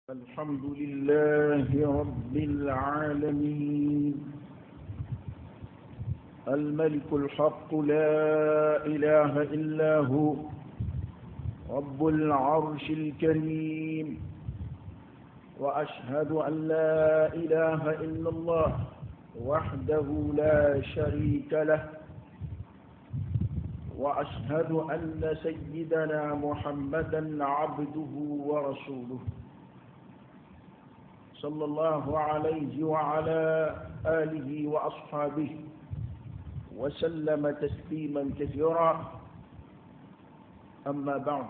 الحمد لله رب العالمين الملك الحق لا إله إلا هو رب العرش الكريم وأشهد أن لا إله إلا الله وحده لا شريك له وأشهد أن سيدنا محمدا عبده ورسوله صلى الله عليه وعلى آله وأصحابه وسلم تسليما كثيرا. أما بعد،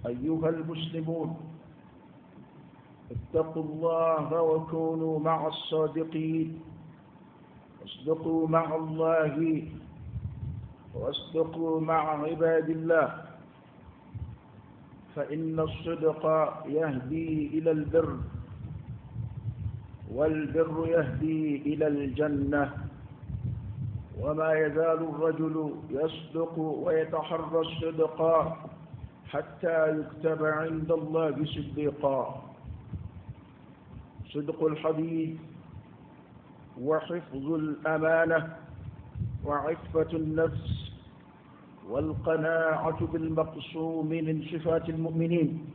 أيها المسلمون، اتقوا الله وكونوا مع الصادقين، واصدقوا مع الله واصدقوا مع عباد الله، فإن الصدق يهدي إلى البر، والبر يهدي إلى الجنة. وما يزال الرجل يصدق ويتحرى الصدق حتى يكتب عند الله صديقا. صدق الحديث وحفظ الأمانة وعفة النفس والقناعة بالمقسوم من صفات المؤمنين،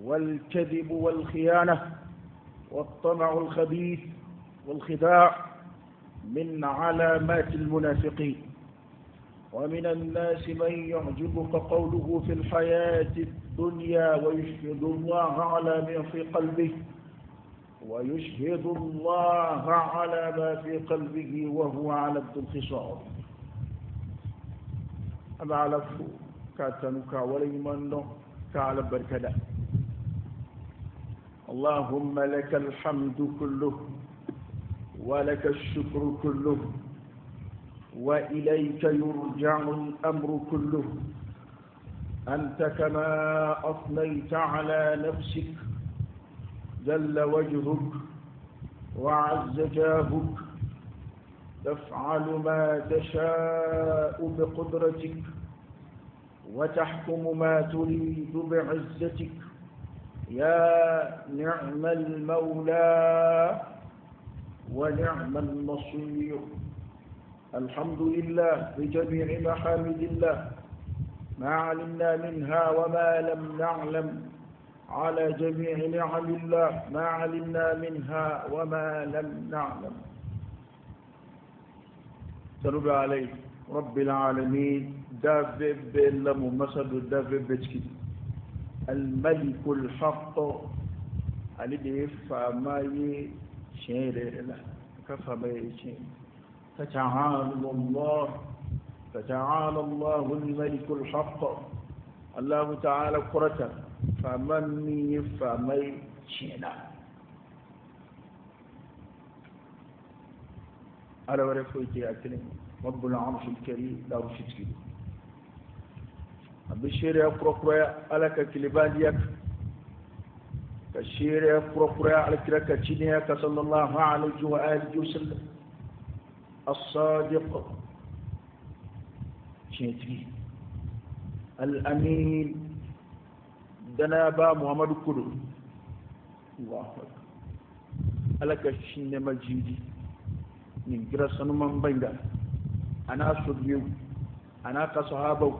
والكذب والخيانة والطمع الخبيث والخداع من علامات المنافقين. ومن الناس من يعجبك قوله في الحياة الدنيا ويشهد الله على ما في قلبه وهو على الخصام. أما على كاتنك وليمن كعلى بركدا. اللهم لك الحمد كله ولك الشكر كله وإليك يرجع الأمر كله. أنت كما أثنيت على نفسك جل وجهك وعز جاهك، تفعل ما تشاء بقدرتك وتحكم ما تريد بعزتك. يا نعم المولى ونعم النصير. الحمد لله بجميع محامد الله، ما علمنا منها وما لم نعلم، على جميع نعم الله ما علمنا منها وما لم نعلم. ترب عليه رب العالمين دافب لم مسد دافب بتكي الملك الحق الذي فما يشير له كفما يشير. فتعالى الله الملك الحق. الله تعالى قرته فمن يفما يشير على ورفوتي أكلم رب العرش الكريم لا رشدك بشير يقرأ على كلبانيك كشير يقرأ على كركتشينيك صلى الله عليه وآله وسلم الصادق شيتي الأمين دنابا محمد كلو الله أكبر على كشين مجيدي من جرسان من بيندا أنا أصدقائي أنا كصحابه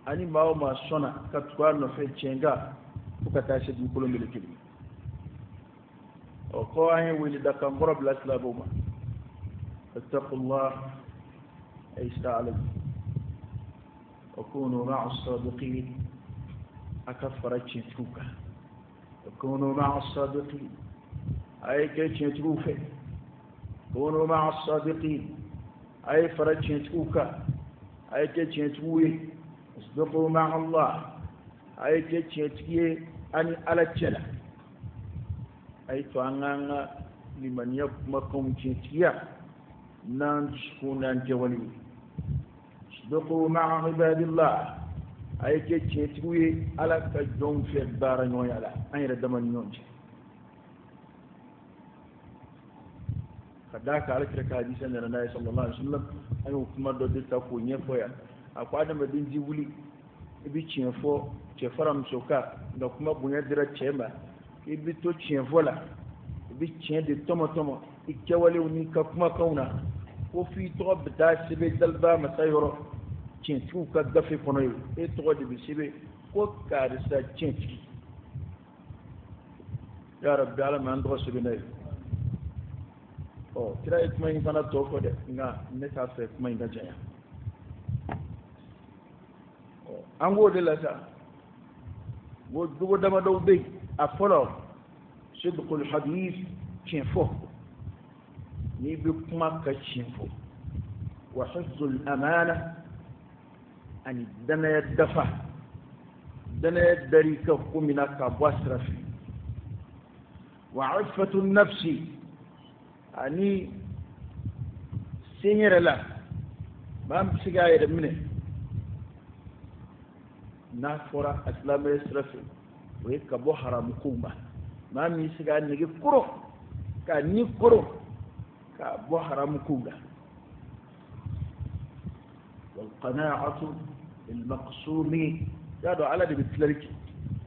أني ما هو ما صنع كتوار نفي تشينغا وكتاشد يقولون بالكلمة وقاهي ولد كمبرب لسلابوما. اتقوا الله أيستعلم وكونوا مع الصادقين. أكفر تشيتروكا وكونوا مع الصادقين أي كتشيتروفي. كونوا مع الصادقين أي فرتشيتروكا أي كتشيتروي. اصدقوا مع الله أي كتشيتكي أني على الجنة أي فأنا لمن يقمكم تشيتيا نانشكونا جوالي. اصدقوا مع عباد الله أي كتشيتكي على كجون في الدار نويالا أي ردمان يونجي. kadaka alkirka hadisan da Nabi sallallahu alaihi wasallam ayo kuma do de ta ko nye foya akwada madin jiwuli ibi chenfo cɛ fara muso kan nka kuma bonya dira cɛ ma i bɛ to tiɲɛ fɔ la i bɛ tiɲɛ de tɔmɔ i kɛwalew n'i ka kumakanw na ko f'i tɔgɔ bɛ taa sɛbɛn daliba masa yɔrɔ tiɲɛtigiw ka gafe kɔnɔ ye e tɔgɔ de bɛ sɛbɛn ko karisa tiɲɛtigi ya rabbi ala ma an tɔgɔ sɛbɛn n'a ye kira ye kuma in fana tɔ fɔ dɛ nka ne t'a fɛ kuma in ka janya an k'o de la sa ko jogo damadɔw bɛ yen a fɔlɔ sidqul hadith tiɲɛ fɔ n'i bɛ kuma ka tiɲɛ fɔ wa hifzul amana ani danaya dafa danaya dari ka ko min na ka bɔ a sira fɛ wa iffatu nafsi ani sen yɛrɛ la maa min bɛ se k'a yɛrɛ minɛ n'a fɔra a silamɛ sira fɛ o ye ka bɔ haramu kow ma maa min bɛ se k'a nege kɔrɔ k'a ni kɔrɔ k'a bɔ haramu kow la والقناعة بالمقسوم يادو على دي بتلالك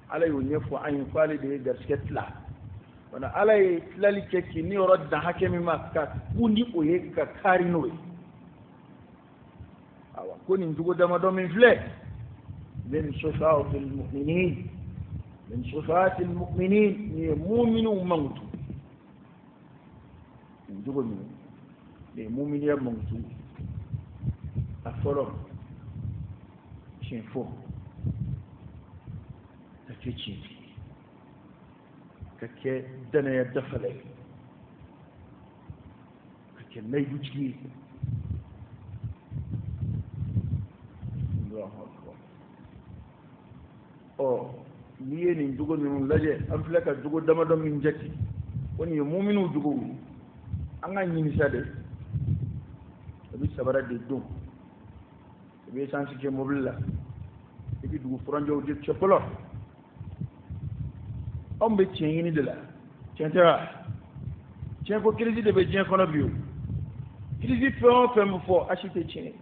على يونيفو عين قالي دي درسكت لا وانا على تلالك كي نيرد حكمي ما كوني اويك كارينوي اوا كوني نجو دما دومين فلي من صفات المؤمنين من صفات المؤمنين مؤمن وموت نجو من مؤمن يا موت afɔlɔ tiɲɛ fɔ ka kɛ tiɲɛtigi ka kɛ danaya dafala ye ka kɛ layidutigi ye n'i ye nin jogo ninnu lajɛ an filɛ ka jogo damadɔ min jate ko nin ye muminiw jogow ye an ka ɲinisa de a bɛ sabara de don i bɛ esansi kɛ mobili la i bɛ dugu furanjɛw de cɛ fɔlɔ anw bɛ tiɲɛ ɲini de la tiɲɛ tɛ wa tiɲɛ ko kirisi de bɛ diɲɛ kɔnɔ bi o kirisi fɛn o fɛn bɛ fɔ a si tɛ tiɲɛ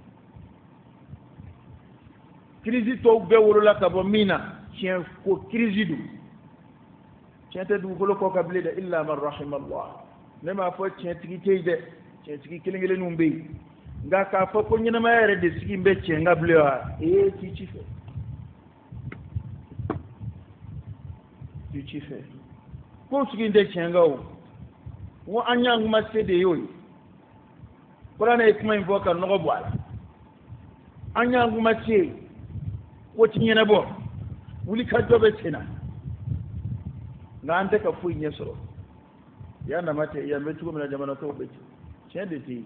kirisi tɔw bɛɛ wolola ka bɔ min na tiɲɛ ko kirisi don tiɲɛ tɛ dugukolo kɔ ka bilen dɛ illa man rahimallah ne m'a fɔ tiɲɛtigi tɛ yen dɛ tiɲɛtigi kelen kelenninw bɛ yen nka k'a fɔ ko ɲɛnamaya yɛrɛ de sigi bɛ tiɲɛ ka bilen wa t'i ci fɛ t'i ci fɛ ko sigi tɛ tiɲɛ kan o n ko an y'an kuma se de y'o ye kuranɛ ye kuma in fɔ ka nɔgɔ bɔ a la an y'an kuma se ko ti ɲɛnabɔ wuli ka jɔ bɛ sen na nka an tɛ ka foyi ɲɛ sɔrɔ yan nama tɛ yan bɛ cogo min na jamana tɔw bɛ tiɲɛ de tɛ yen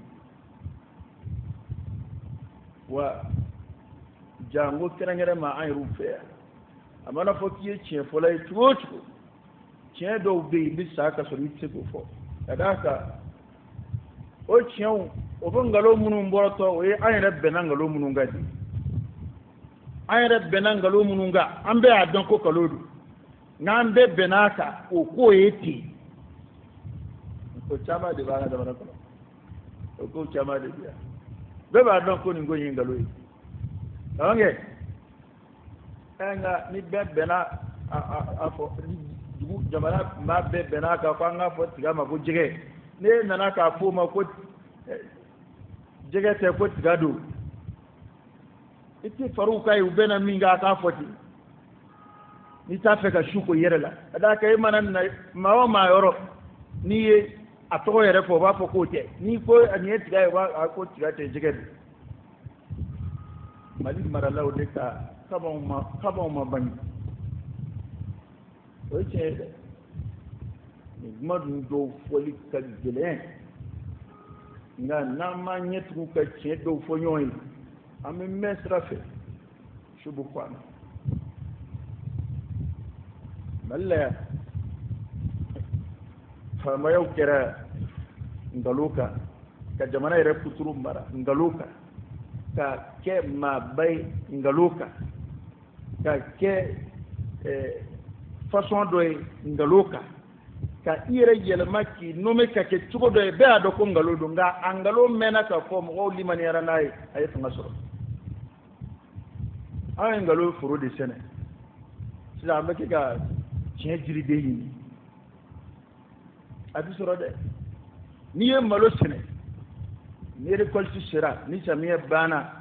wa jango kɛrɛnkɛrɛn ma an yɛrɛw fɛ yan a mana fɔ k'i ye tiɲɛ fɔla ye cogo o cogo tiɲɛ dɔw bɛ yen i bɛ sa ka sɔrɔ i tɛ se k'o fɔ ka d'a kan o tiɲɛw o bɛ nkalon minnu bɔtɔ o ye an yɛrɛ bɛnna nkalon minnu kan de an yɛrɛ bɛnna nkalon minnu kan an bɛɛ y'a dɔn ko nkalon don n'an bɛɛ bɛnna kan o k'o ye ten o caman de b'an ka jamana kɔnɔ o ko caman de bɛ yan bɛɛ b'a dɔn ko nin ko in ye nkalon ye awɔ kɛ nka ni bɛɛ bɛnna a fɔ dugu jamana maa bɛɛ bɛnna kan ko an k'a fɔ tiga ma ko jɛgɛ ne nana k'a fɔ o ma ko jɛgɛ tɛ ko tiga don i tɛ far'u kan ye u bɛna min kɛ a k'a fɔ ten n'i t'a fɛ ka su ko i yɛrɛ la ka d'a kan e mana na maa o maa yɔrɔ n'i ye a tɔgɔ yɛrɛ fɔ o b'a fɔ k'o tɛ n'i ko nin ye tiga ye u b'a ko tiga tɛ jɛgɛ don mali maralaw de ka kabaw ma bañ o ye tiɲɛ ye dɛ nin kuma ninnu dɔw fɔli ka gɛlɛn nka n'an ma ɲɛtugu ka tiɲɛ dɔw fɔ ɲɔgɔn ye an bɛ mɛn sira fɛ su bɛ kɔ a la mali la yan faamayaw kɛra nkalon kan ka jamana yɛrɛ kuturu mara nkalon kan ka kɛ maaba ye nkalon kan ka kɛ fasɔn dɔ ye nkalon kan ka i yɛrɛ yɛlɛma k'i nome ka kɛ cogo dɔ ye bɛɛ y'a dɔn ko nkalon don nka a nkalon mɛnna ka fɔ mɔgɔw limaniyara n'a ye a ye fanga sɔrɔ an ye nkalon foro de sɛnɛ sisan an bɛ kɛ ka tiɲɛ jiriden ɲini a bɛ sɔrɔ dɛ n'i ye malo sɛnɛ ni récolte sera ni samiyɛ banna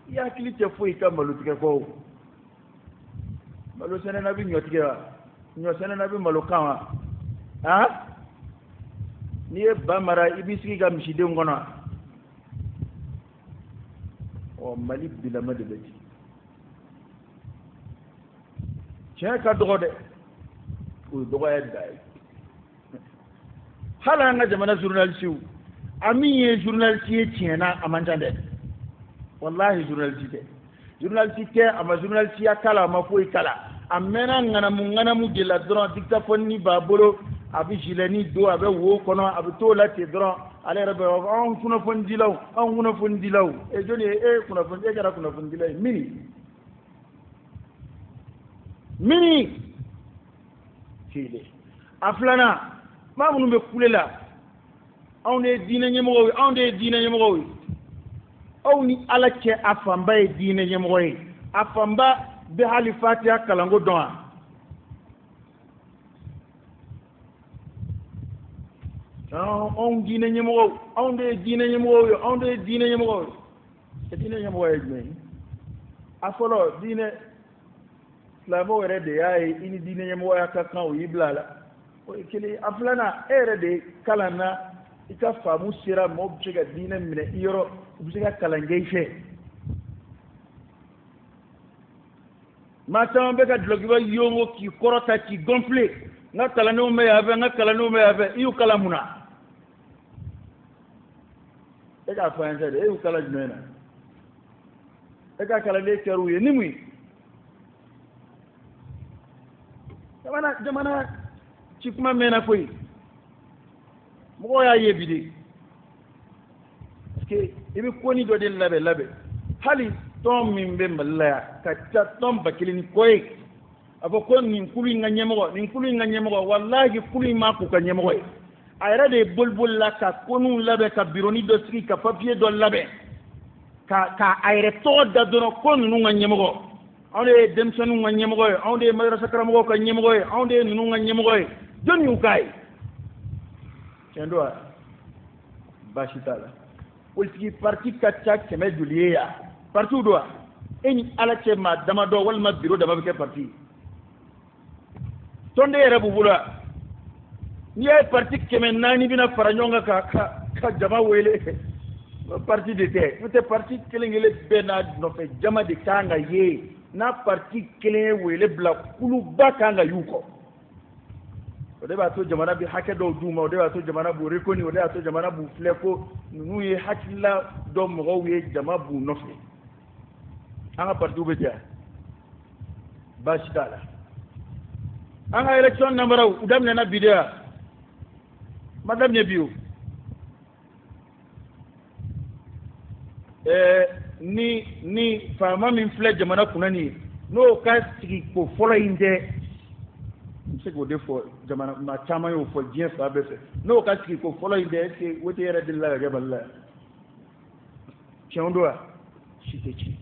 i hakili tɛ foyi ka malo tigɛ kɔ o malo sɛnɛ na bɛ ɲɔ tigɛ wa ɲɔ sɛnɛ na bɛ malo kan wa n'i ye ba mara i b'i sigi ka misidenw kɔnɔ mali bilama de bɛ ci tiɲɛ ka dɔgɔ dɛ o ye dɔgɔya da ye hali an ka jamana journaliste a min ye journaliste ye tiɲɛna a man ca dɛ wallahi journaliste tɛ a ma journalistiya kala a ma foyi kala a mɛnna ŋanamu de la dɔrɔn dictaphone b'a bolo a bɛ gilɛni don a bɛ wo kɔnɔ a bɛ t'o la ten dɔrɔn ale yɛrɛ bɛ anw kunnafonidilaw jɔnni ye e kɛra kunnafonidila ye mini kele a filanan maa minnu bɛ kule la anw de ye diinɛ ɲɛmɔgɔw ye aw ni ala cɛ a fanba ye diinɛ ɲɛmɔgɔ ye a fanba bɛ hali fatiha kalanko dɔn wa anw diinɛ ɲɛmɔgɔw anw de ye diinɛ ɲɛmɔgɔw ye diinɛ ɲɛmɔgɔ ye jumɛn ye a fɔlɔ diinɛ silamɛw yɛrɛ de y'a ye i ni diinɛ ɲɛmɔgɔya ka kan o y'i bila a la o ye kelen a filanan e yɛrɛ de kalan na i ka faamu sera mɔgɔw bɛ se ka diinɛ minɛ i yɔrɔ u bɛ se ka kalan kɛ i fɛ maa caman bɛ ka dulokiba yongo k'i kɔrɔta k'i gonfler n ka kalandenw bɛ yan fɛ i y'u kalan mun na e k'a fɔ an tɛ dɛ e y'u kalan jumɛn na e ka kalanden kɛra u ye ni mun ye jamana ci kuma mɛnna koyi mɔgɔw y'a ye bi de parce que i bɛ koni dɔ de labɛn hali tɔn min bɛ mali la yan ka ca tɔn 1000 ni kɔ ye a fɔ ko nin kulu in ka ɲɛmɔgɔ walahi kulu in ma k'u ka ɲɛmɔgɔ ye a yɛrɛ de ye boliboli la ka koniw labɛn ka bironi dɔ sigi ka papiye dɔ labɛn ka a yɛrɛ tɔgɔ da dɔrɔn ko ninnu ka ɲɛmɔgɔ anw de ye denmisɛnninw ka ɲɛmɔgɔ ye anw de ye madrasa karamɔgɔw ka ɲɛmɔgɔ ye anw de ye ninnu ka ɲɛmɔgɔ ye jɔnni y'u k'a ye tiɲɛ don wa baasi t'a la politiki parti ka ca 100 joli ye yan partiw don wa e ni ala cɛ maa damadɔ walima biro dama bɛ kɛ parti tɔnden yɛrɛ b'u bolo wa n'i y'a ye parti 400 bɛna fara ɲɔgɔn kan ka jama wele parti de tɛ n'o tɛ parti kelen bɛɛ n'a nɔfɛ jama de kan ka ye n'a parti kelen ye wele bila kuluba kan ka y'u kɔ o de b'a to jamana bɛ hakɛ dɔw d'u ma o de b'a to jamana b'u reconi o de b'a to jamana b'u filɛ ko ninnu ye hakilila dɔ mɔgɔw ye jama b'u nɔfɛ an ka partiw bɛ ten baasi t'a la an ka élection namaraw u daminɛna bi de wa ma daminɛ bi o ni faama min filɛ jamana kunna nin ye n'o ka sigi ko fɔlɔ in tɛ n bɛ se k'o de fɔ jamana maa caman y'o fɔ diɲɛ fan bɛɛ fɛ n'o ka sigi ko fɔlɔ in tɛ est-ce que wote yɛrɛ delila ka kɛ Mali la tiɲɛ don wa si tɛ tiɲɛ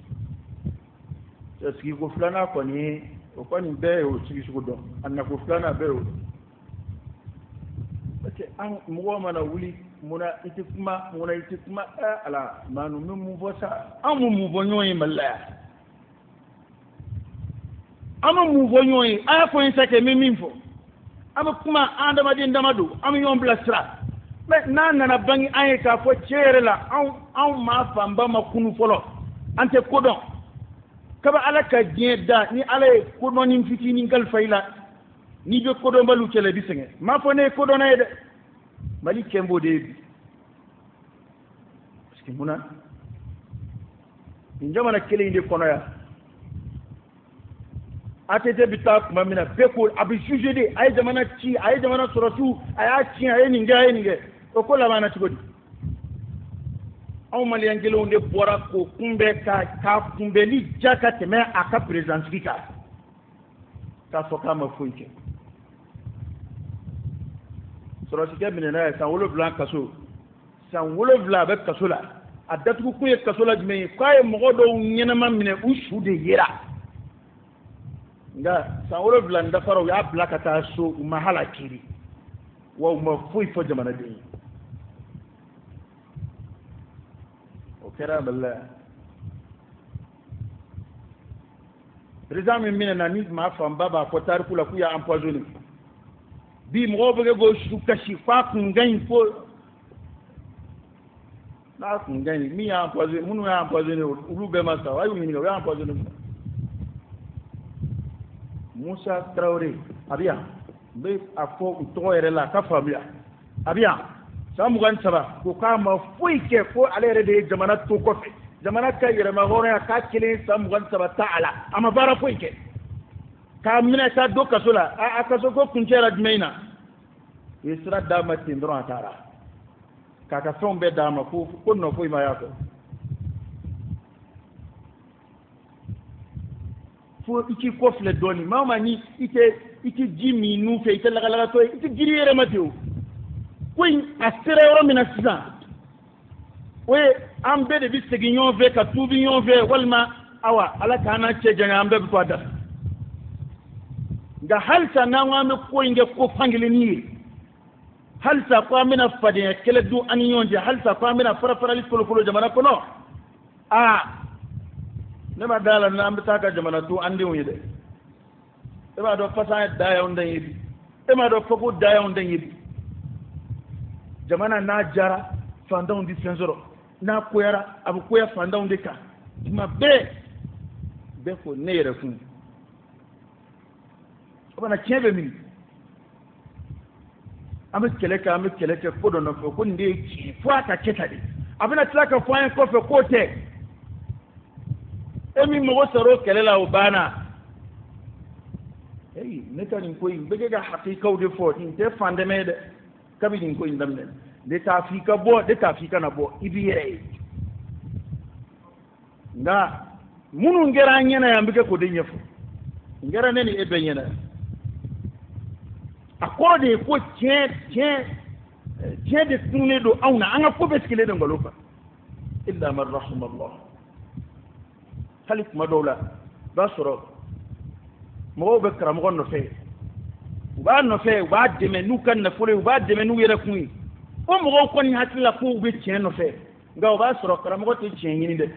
sigi ko filanan kɔni o kɔni bɛɛ ye o sigi sugu dɔn a nako filanan bɛɛ y'o parce que an mɔgɔ mana wuli munna i tɛ kuma ala maa nu bɛ mun fɔ sa an bɛ mun fɔ ɲɔgɔn ye Mali la yan an bɛ mun fɔ ɲɔgɔn ye a y'a fɔ n sa kɛ n bɛ min fɔ an bɛ kuma an adamaden dama don an bɛ ɲɔgɔn bilasira mɛ n'a nana bange an ye k'a fɔ tiɲɛ yɛrɛ la anw maa fanba ma kunu fɔlɔ an tɛ kodɔn kaba ala ka diɲɛ da ni ala ye kodɔnni fitinin kalifa i la n'i bɛ kodɔnbaliw cɛla i bɛ sɛgɛn m'a fɔ ne ye kodɔnna ye dɛ Mali kɛn b'o de ye bi parce que munna nin jamana kelen in de kɔnɔ yan ATT bɛ taa tuma min na bɛɛ ko a bɛ juger de a ye jamana ci a ye jamana sɔrɔsiw a y'a tiɲɛ a ye nin kɛ o ko laban na cogo di anw maliyɛn kelenw de bɔra k'o kunbɛn k'a kunbɛnni diya ka tɛmɛ a ka perezidansigi kan k'a fɔ k'a ma foyi kɛ sɔrɔsikɛ minɛna ye san 7 kaso san 7 a bɛ kaso la a datugu kun ye kaso la jumɛn ye k'a ye mɔgɔ dɔw ɲɛnama minɛ u su de yera nga san wolo blanda faro ya blaka ta so mahala kiri wa ma fui fo jamana de o kera balla président min na ni ma fam baba ko tar kula ku ya empoisonné bi mo bëgg go su kashi fa ku ngañ fo na ku ngañ mi ya empoisonné munu ya empoisonné ulu be ma sa ayu ni ga empoisonné Moussa Traoré abiya be afo to yere la ka famia abiya samugan saba ko kama fuike ko alere de jamana to ko fe jamana ka yere ma hore ka kile samugan saba taala ama bara fuike ka mina ta do kasula a kaso ko kunjera dmeina isra dama tindro atara kaka sombe dama ko no fo ima yako fo iki kofle doni mama ni ite jimi nu fe ite laga to ite giri yere mateo ko asere ro mina sisa we ambe de bisegi nyon ve ka tubi nyon ve walma awa ala kana che janga ambe ko ada ga halsa na ngame ko inge ko fangile ni halsa ko amina fade kele du an yonje halsa ko amina fara li kolo jamana ko no ne ma dala na ambe taka jamana tu andi wide e ma do fasa daya on dan yibi e ma do fofu daya on dan yibi jamana na jara fandon di senzoro na koyara abu koya fandon de ka ma be ko nere fun bana kebe min ame keleka ko do no ko ndi ki fo aka ketade abina tlaka fo en ko fe ko te emi mo soro kelela o bana ne ka ni ko yin bege ga hakika de fo in te fande me de kabi ni ko yin damne de ta afika na bo ibi yere nga munu ngera nyena yambike ko de nyefo ngera neni e be nyena akode ko tien de tunne do awna anga ko beskile de ngolofa illa man rahima Allah khalik madola basoro mo be kram gon no fe ba no fe ba de me nu kan na fole ba de me nu yere kun o mo ko ni hatila ko be tien no fe nga ba soro kram go te tien yini de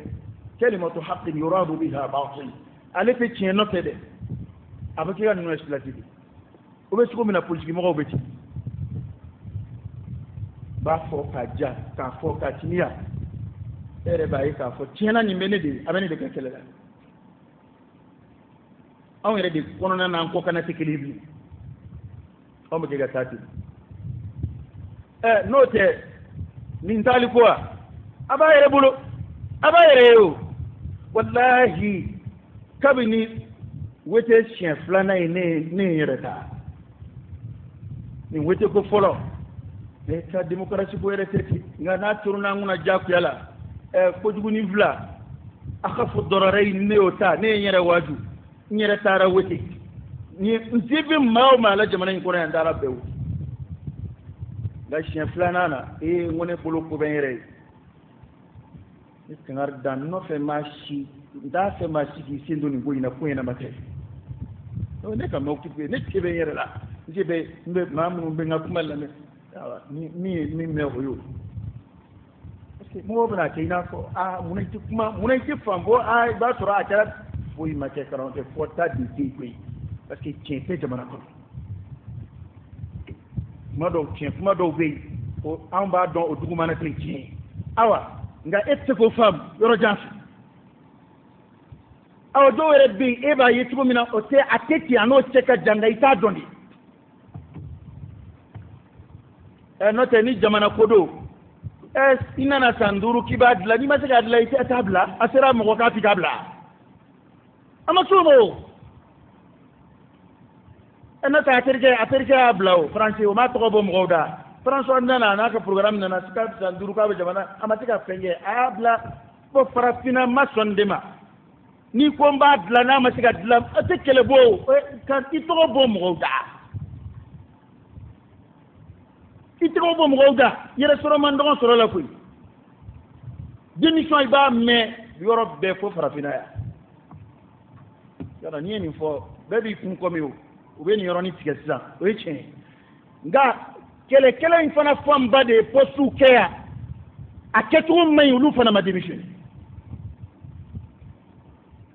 kalimatu haqqin yuradu biha batil ale te tien no fe de abaki ga no legislative o be suko mina politique mo be ti ba fo ka ja ka fo ka tinia ere ba yi ka fo tiena ni mene de abene de ka kelela aw yere de kono na ko kana tekelibi o mo ga tati note ni ntali ko aba yere bulo aba yere yo wallahi kabini wete chien flana ne yere ta ni wete ko folo ta démocratie ko yere teti nga na turuna nguna jakku yala ko juguni vla akhafu dararay ne ota ne yere waju nyere tara wete ni nzibi maw mala jamana ko na ndara bewu ga chien flana na ngone polo ko ben yere ngar dan no fe mashi nda fe mashi ki sindo ni go ina ko ina mate o ne ka mo kipe ne kibe yere la jibe mbe mamu mbe ngakuma la mi me hoyo parce mo bana ke ina ko munai ti fambo ba sura a kala fo yi make karon e fo ta di ti ko parce que tien pe jamana ko ma do be o an ba don o dugu mana tin tien awa nga ette ko fam yoro jaf aw do were bi e ba yitu mina o te ateti ano cheka janga ita dondi note ni jamana kodo inana sanduru kibadla ni masaka adla ita tabla asira mo ka fikabla amasumo ta aterje abla o français o ma to bo mo da français nana na ka programme nana ska sanduru ka jamana amatika fenge abla bo farafina masondema ni ko mba adla na masika adla atekele bo kan ito bo mo da itiko bo mo ga yere soro man do soro la kuy démission ba mais yoro be fo farafina ya yara ni fo bɛɛ kun kɔmi o bɛ nin yɔrɔnin tigɛ sisan o ye tiɲɛ ye nka kɛlɛkɛla in fana fanba de ye postu kɛ yan a kɛcogo man ɲi olu fana ma démissionné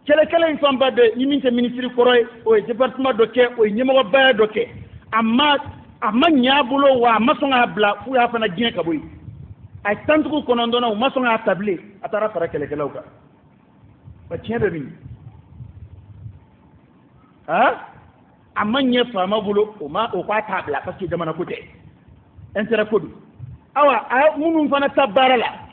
kɛlɛkɛla in fanba de ni min tɛ ministre kɔrɔ ye o ye département dɔ kɛ o ye ɲɛmɔgɔbaya dɔ kɛ a ma ɲɛ a bolo wa a ma sɔn k'a bila f'u y'a fana diɲɛ ka bɔ yen a ye tantigiw kɔnɔntɔnna u ma sɔn k'a ta bilen a taara fara kɛlɛkɛlaw kan wa tiɲɛ bɛ min a ma ɲɛ faama bolo o k'a t'a bila parce que jamana ko tɛ intérêt ko don awa a minnu fana ta baara la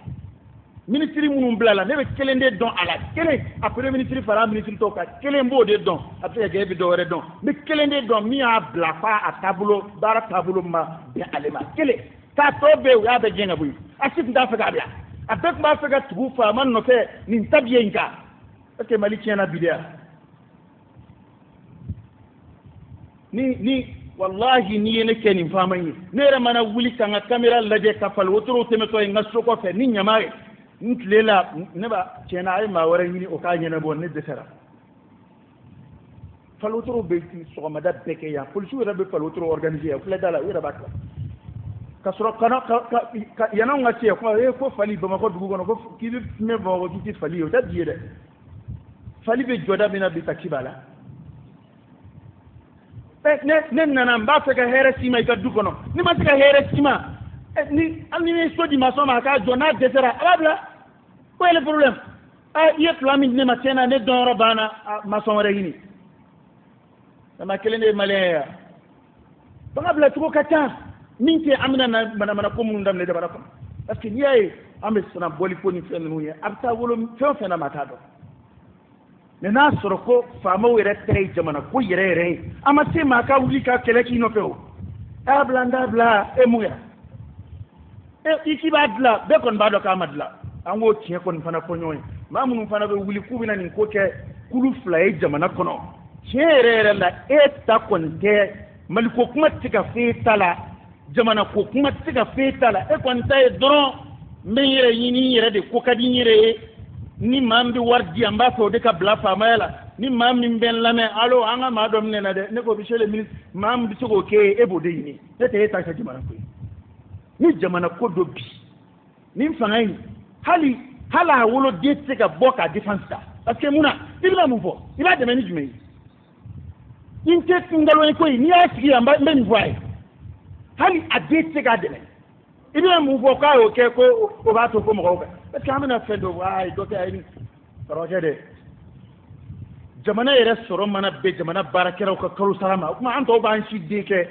ministre minnu bila la ne bɛ kelen de dɔn a la kelen a premier ministre fara ministre tɔw kan kelen b'o de dɔn a bɛ se ka kɛ e bɛ dɔ wɛrɛ dɔn n bɛ kelen de dɔn min y'a bila f'a a taabolo baara taabolo ma bɛn ale ma kelen k'a tɔ bɛɛ u y'a bɛɛ gɛn ka bɔ yen a si tun t'a fɛ k'a bila a bɛɛ tun b'a fɛ ka tugu faama nɔfɛ nin tabiya in kan est-ce que Mali tiɲɛna bi de wa ni wallahi ni ye ne kɛ nin faama ye ne yɛrɛ mana wuli ka n ka caméra lajɛ ka fali wotoro tɛmɛtɔ ye n ka so kɔfɛ ni ɲama ye n tile la ne ba tiɲɛna a ye maa wɛrɛ ɲini o k'a ɲɛnabɔ ne dɛsɛra fali wotoro bɛ sɔgɔmada bɛɛ kɛ yan polisiw yɛrɛ bɛ fali wotoro organiser yan filɛ da la u yɛrɛ b'a kɛ ka sɔrɔ yananw ka se yan ko fali bamakɔ dugu kɔnɔ ko k'i bɛ mɛn bamakɔ k'i tɛ fali ye o tɛ bi ye dɛ fali bɛ jɔda min na bi taxi b'a la ne nana n b'a fɛ ka hɛrɛ s'i ma i ka du kɔnɔ ni ma se ka hɛrɛ s'i ma hali ni ye so di maçon ma a k'a jɔ n'a dɛsɛra a b'a bila ko ye le problème i ye plan min di ne ma tiɲɛ na ne dɔnyɔrɔ banna maçon wɛrɛ ɲini dama kelen de ye maliyɛn ye yan baga bila cogo ka ca min tɛ an bɛna na manamana ko minnu daminɛ jamana kɔnɔ parce que n'i y'a ye an bɛ siran bɔli ko ni fɛn ninnu ye a bɛ taa wolo fɛn o fɛn na ma t'a dɔn mɛ n'a sɔrɔ ko faamaw yɛrɛ tɛ ye jamana ko yɛrɛ yɛrɛ ye an ma se maa ka wuli ka kɛlɛ k'i nɔfɛ o a y'a bila n t'a bila e mun kɛra i k'i b'a dilan bɛɛ kɔni b'a dɔn k'a ma dilan an k'o tiɲɛ kɔni fana fɔ ɲɔgɔn ye maa minnu fana bɛ wuli k'u bɛna nin ko kɛ kulu fila ye jamana kɔnɔ tiɲɛ yɛrɛ yɛrɛ la e ta kɔni tɛ maliko kuma tɛ ka f'e ta la jamana ko kuma tɛ ka f'e ta la e kɔni ta ye dɔrɔn n bɛ n yɛrɛ ɲini n yɛrɛ de ko ka di n yɛrɛ ye ni maa min bɛ wari di an b'a fɛ o de ka bila faamaya la ni maa min bɛ n lamɛn alo an ka maa dɔ minɛ na dɛ ne ko monsieur le ministre maa min bɛ se k'o kɛ e b'o de ɲini ne tɛ e ta kɛ jamana ko ye ni jamana ko dɔ bi ni fanga in hali a woloden tɛ se ka bɔ k'a défense ta parce que munna i bɛna mun fɔ i b'a dɛmɛ ni jumɛn ye n tɛ nkalon ko ye n'i y'a sigi yan n bɛ nin fɔ a ye hali a den tɛ se k'a dɛmɛ i bɛna mun fɔ k'a y'o kɛ ko o b'a to ko mɔgɔw kan parce que an bɛna fɛn dɔ a ye dɔ kɛ a ye nin karamɔgɔkɛ dɛ jamana yɛrɛ sɔrɔ mana bɛn jamana baarakɛlaw ka kalo sara ma o tuma an tɔw b'an si den kɛ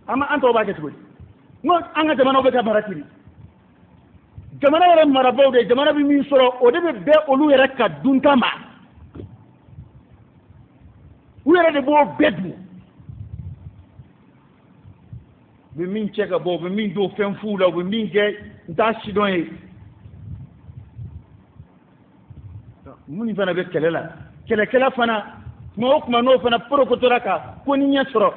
an tɔw b'a kɛ cogo di n ko an ka jamanaw bɛ ka mara ten jamana yɛrɛ marabaaw de jamana bɛ min sɔrɔ o de bɛ bɛn olu yɛrɛ ka dunta ma u yɛrɛ de b'o bɛɛ dun u bɛ min cɛ ka bɔ u bɛ min don fɛn fu la u bɛ min kɛ n t'a si dɔn ye minnu fana bɛ kɛlɛ la kɛlɛkɛla fana kuma o kuma n'o fana porokotora ka ko ni ɲɛ sɔrɔ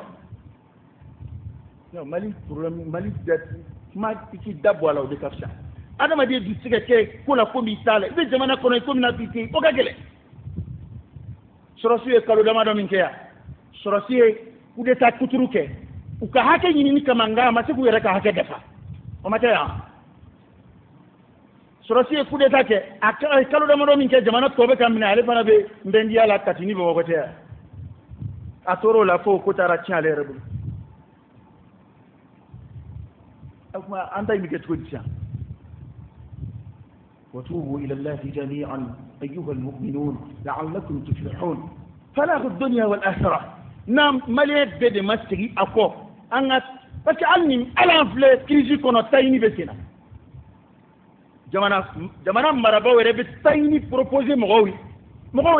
mali problème mali kuma i k'i da bɔ a la o de ka fisa adamaden du se ka kɛ ko la ko min t'a la i bɛ jamana kɔnɔ ko min na bi ten o ka gɛlɛn sɔrɔsiw ye kalo damadɔ min kɛ yan sɔrɔsi ye coup d'état kuturu kɛ u ka hakɛ ɲinini kama nka a ma se k'u yɛrɛ ka hakɛ dafa o ma kɛ yan sɔrɔsi ye coup d'état kɛ a ye kalo damadɔ min kɛ jamana tɔ bɛ ka minɛ ale fana bɛ nbɛndiya la Katini Bamakɔ tɛ yan a tor'o la fo ko taara tiɲɛ ale yɛrɛ bolo o tuma an ta in bɛ kɛ cogo di sisan وتوبوا إلى الله جميعا أيها المؤمنون لعلكم تفلحون فلاح الدنيا والآخرة نعم مليت بدي مستري أكو أنا بس أني ألان فلي كريزي كونو تايني بسنا جمانا مرابو يربي تايني بروبوزي مغوي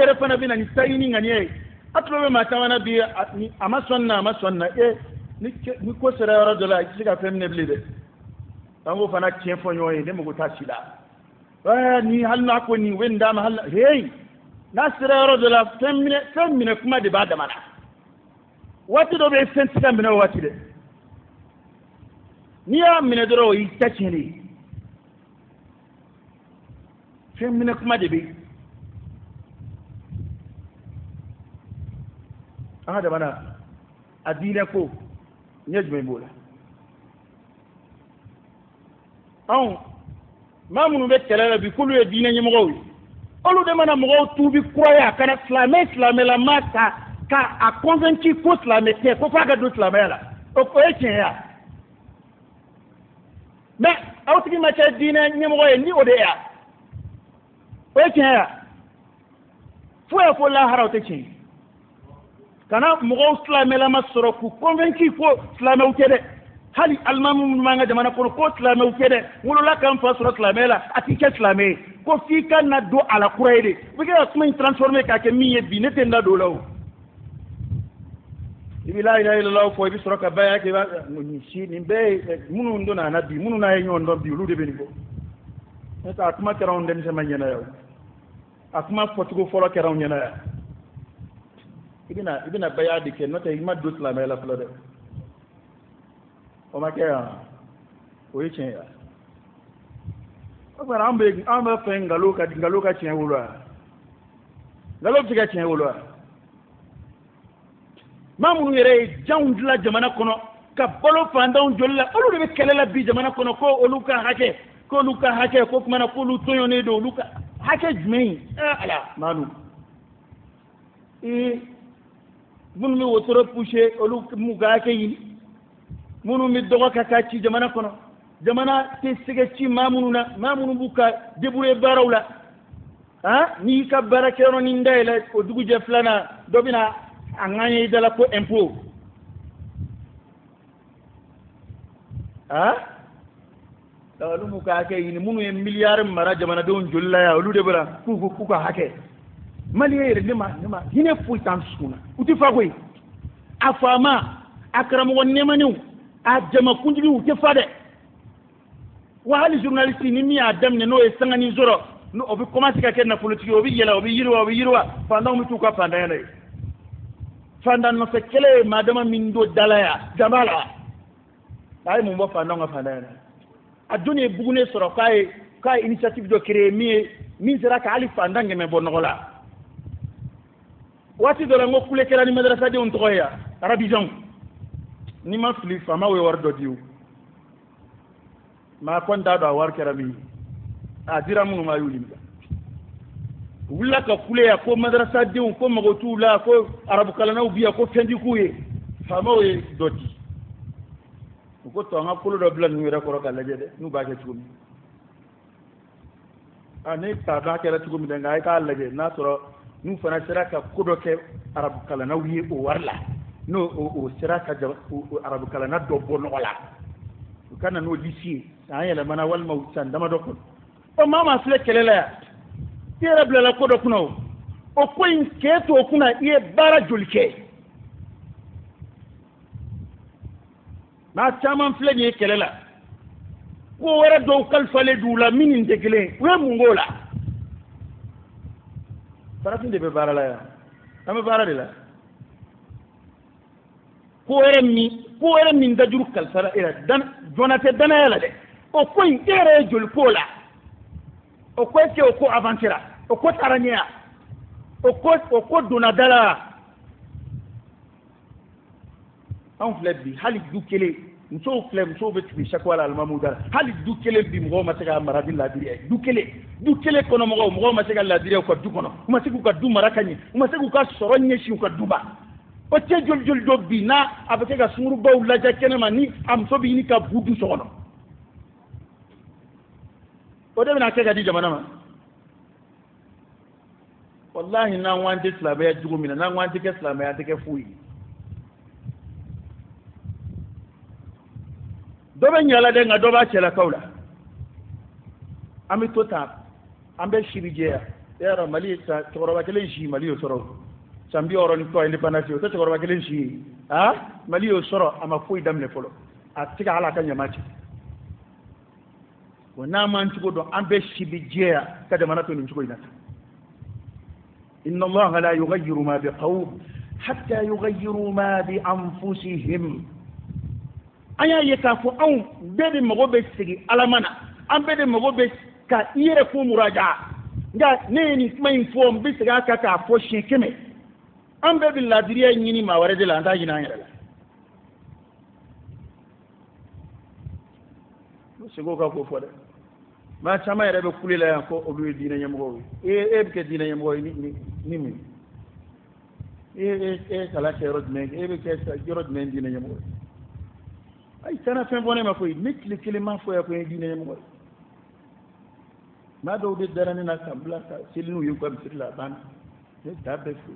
يرفنا بينا نتايني غنيه أطلب ما تمانا بي أما سنة إيه نكو سرا رجلا يسيكا فمنا بلده تنغو فانا تشينفو نيوي نمو تاشيلا ni hal na ko ni wenda ma hal hey nasira yaro de la femine kuma de ba da mana wati do be sentika mine wati de ni ya mine doro yi tachini femine kuma de be hada mana adina ko nyajme bola aw mamunu be kelala bi kulu e dina nyimo olu de mana mo tubi croya kana islamé la mata ka a convaincu ko islamé te ko faga do islamé la o ko e ya mais awtigi ma cha dina nyimo ni o de ya o e ya fo la harawte chen kana mo islamé la masoro ku convaincu ko islamé o tede hali almamu manga jamana ko islamé o tede wolo la kan fa soro islamé la atike islamé ko fi kan na do ala kurayde bi ga kuma transformer ka ke miye bi ne tenda do law ibi la ilaha illallah ko bi soro ka baya ke ba ni si ni be munu ndo na nabi munu na yenyo ndo bi lu de be ni ko ta kuma keraw nden sama nyana yaw akuma fotugo folo keraw nyana ya ibina baya de ke nota ima do islamé la flode o ma ke ya o yi chen ya akara ambe fe ngalo ka chen wolo ngalo tiga chen wolo mamunu yere jawndla jamana kono ka bolo fandaw jolla olu de be kelela bi jamana kono ko oluka hake ko kuma na ko lu toyone do luka hake jmei ala manu munu mi wotoro pushe olu mu ga ke yi munu mi dogo ka ci jamana kono jamana te sege ci mamunu buka debure barawla ni ka barakero ni ndayla o dugu je flana dobina anganye dala ko impôt lu mu ka ke yini munu e milliard mara jamana don jolla ya lu de bara ku ka hake mali yere nima hine fu tan suna uti fagoy afama akramu won nemanu a jama kunjibi uti fade wa hali journaliste ni mi adam ne no e sangani zoro no obi commencer ka ken na politique obi yela obi yirwa fanda mu tuka fanda yana fanda no se kele madama min do dalaya jamala ay mo bo fanda nga fanda yana aduni bugune soro kai initiative do créer mi sera ka ali fanda ngeme bonola wati do la ngokule kala ni madrasa de on toya arabijan ni ma fili fama we war do diu ma konta do war kerami a dira mun ma yuli wula ka kule ya ko madrasa de on ko magotu la ko arabu kala na ubiya ko fendi kuye fama we doti ko to nga kulo do blan ni rekoro ka laje de nu ba ke tumi ani ta da ke ra tumi de nga ka laje na soro nu fana sira ka kudo ke arabu kala na wi o warla no o sira ka arabu kala na do bon wala kana no lisi ayela mana wal mawtan dama do ko o mama sile kelela ya tira bla ko do kuno o ko in ke to kuna iye bara julke na chaman file ni kelela ko wara do kalfale dula minin degle we mungola farafin de be bara la ya ama bara de la ko ere min da juru kalsara ira dan jonate dana yala de o ko ere jol kola o ko ke o ko avantira o ko tarania o ko donadala on flebi hali dukele nso be tibi chakwala almamuda hali dukele bi mo ma tega maradi la dire dukele kono mo ma tega la dire ko du kono ma tegu ka du marakani ma tegu ka soro nyeshi ko duba o te jol do bi na abeke ga sumuru baw la jakene mani am so bi ni ka budu sono o de na kega di jamana ma wallahi na wande islam ya jugo mina na wande ke islam ya take fuyi dobe nyala de nga doba chela kaula ami tota ambe shirije ya mali ta toroba kele shi mali o soro sambi oro ni to independence o to toroba kele shi mali o soro ama fuyi damne folo atika ala kan yamati wana man tugo do ambe shirije kada manato ni tugo inata inna allaha la yughayyiru ma biqawm hatta yughayyiru ma bi anfusihim aya ye ka fo anw bɛɛ de mago bɛ sigi alamana an bɛɛ de mago bɛ ka i yɛrɛ ko muraja nka ne ye nin kuma in fɔ n bɛ segin a kan k'a fɔ siɲɛ 100 an bɛɛ bi ladiriya ɲini maa wɛrɛ de la an t'a ɲini an yɛrɛ la sego ka ko fɔ dɛ maa caman yɛrɛ bɛ kule la yan ko olu ye diinɛ ɲɛmɔgɔw ye e bɛ kɛ diinɛ ɲɛmɔgɔ ye ni mun e kalan kɛ yɔrɔ jumɛn e bɛ kɛ yɔrɔ jumɛn diinɛ ɲɛmɔgɔ ye ayi kana fɛn fɔ ne ma foyi ne tile kelen m'a fɔ yan ko n ye diinɛ ɲɛmɔgɔ ye maa dɔw de dara ne na ka bila ka seli n'u ye u ka misiri la a banna ne da bɛɛ fo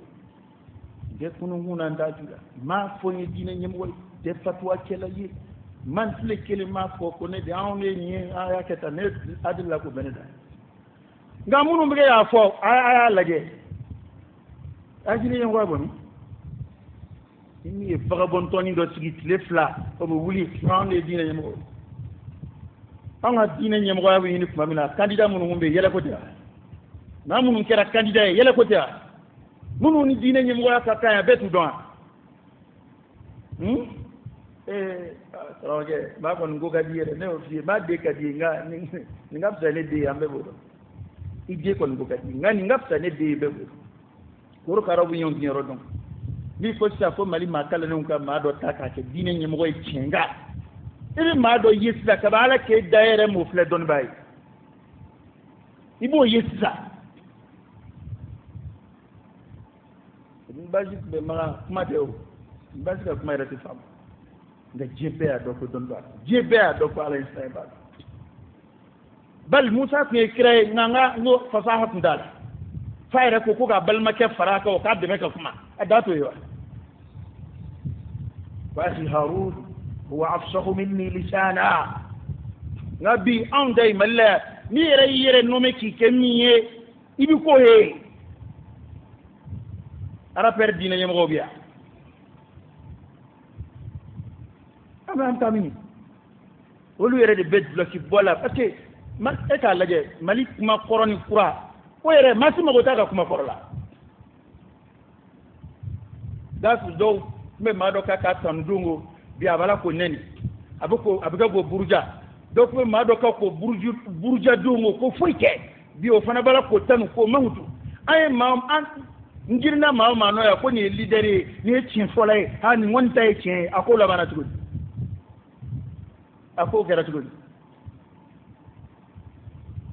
n tɛ kunungun na n t'a ju la m'a fɔ n ye diinɛ ɲɛmɔgɔ ye tɛ fatuwa kɛla ye man tile kelen m'a fɔ ko ne de anw de nin ye a y'a kɛ tan ne adili la ko bɛ ne da nka minnu bɛ kɛ y'a fɔ a y'a lajɛ a diinɛ ɲɛmɔgɔ bɔ min ni ye vagabondtɔni dɔ sigi tile fila o bɛ wuli anw de ye diinɛ ɲɛmɔgɔ ye an ka diinɛ ɲɛmɔgɔya bɛ ɲini tuma min na candidat minnu bɛ yen yɛlɛ ko tɛ wa maa minnu kɛra candidat ye yɛlɛ ko tɛ wa minnu ni diinɛ ɲɛmɔgɔya ka kan yan bɛɛ t'u dɔn wa karamɔgɔkɛ maa kɔni ko ka di yɛrɛ ne y'o f'i ye maa den ka di ye nka nin ka fisa ne den ye an bɛɛ b'o dɔn i den kɔni ko ka di nka nin ka fisa ne den ye bɛɛ b'o dɔn korokaraw bɛ ɲɔgɔn yɔrɔ dɔn n'i ko sisan fo mali maa kalannenw ka maa dɔ ta k'a kɛ diinɛ ɲɛmɔgɔ ye tiɲɛ nka i bɛ maa dɔ ye sisan kabi ala k'e da yɛrɛ m'o filɛ dɔnnibaa ye i b'o ye sisan basi tun bɛ maga kuma tɛ o basi ka kuma yɛrɛ tɛ faamu nka diɲɛ bɛɛ y'a dɔn ko dɔnnibaa diɲɛ bɛɛ y'a dɔn ko ala ye fɛn b'a la bali musa tun ye kira ye nka n ko fasaha tun t'a la fa yɛrɛ ko k'a balimakɛ fara a kan o k'a dɛmɛ ka kuma a da t'o ye wa basi harun huwa afsahu minni lisana nka bi anw da ye mali la n'i yɛrɛ y'i yɛrɛ nɔmɛ k'i kɛ min ye i bi k'o ye arapɛri diinɛ ɲɛmɔgɔw bɛ yan an bɛ an ta min olu yɛrɛ de bɛ duloki bɔ la parce que e k'a lajɛ mali kuma kɔrɔ ni kura o yɛrɛ maa si mago t'a ka kuma kɔrɔ la gasi dɔw tun bɛ maa dɔ k'a tanu don ko bi a b'a la ko nɛni a bɛ kɛ ko buruja dɔw tun bɛ maa dɔ ka ko buruja don ko foyi kɛ bi o fana b'a la ko tanu ko mankutu an ye n girinna maa o maa nɔ yan ko nin ye leader ye nin ye tiɲɛ fɔla ye nin kɔni ta ye tiɲɛ ye a k'o labanna cogo di a k'o kɛra cogo di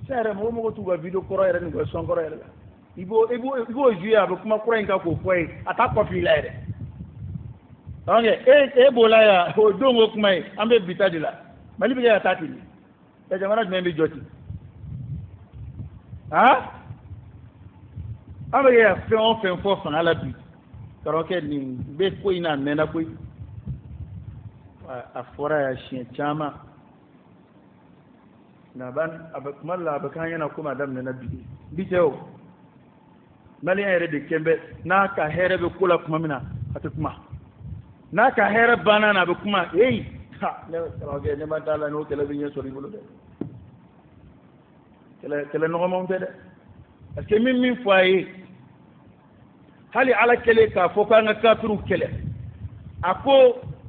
sa yɛrɛ mɔgɔ mɔgɔ t'u ka video kɔrɔ yɛrɛ ni ka son kɔrɔ yɛrɛ la i b'o jouer a bɛ kuma kura in kan k'o fɔ ye a t'a kɔfɛ i la yɛrɛ donc e b'o la yan o don ko kuma ye an bɛ bita de la mali bɛ kɛ ka taa ten jamana jumɛn bɛ jɔ ten an bɛ kɛ ka fɛn o fɛn fɔ fanga la bi karamɔgɔkɛ nin bɛ ko in na a mɛnna koyi a fɔra yan siɲɛ caman nka a bɛ kuma la a bɛ k'an ɲɛna komi a daminɛna bi tɛ o maliyɛn yɛrɛ de kɛn bɛ n'a ka hɛrɛ bɛ ko la tuma min na a tɛ kuma n'a ka hɛrɛ banna na a bɛ kuma ne karamɔgɔkɛ ne ma d'a la n'o kɛlɛ bɛ ɲɛ sɔrɔ i bolo dɛ kɛlɛ nɔgɔmanw tɛ dɛ parce que min fɔ a ye hali ala kɛlen k'a fɔ k'an ka kafiriw kɛlɛ a ko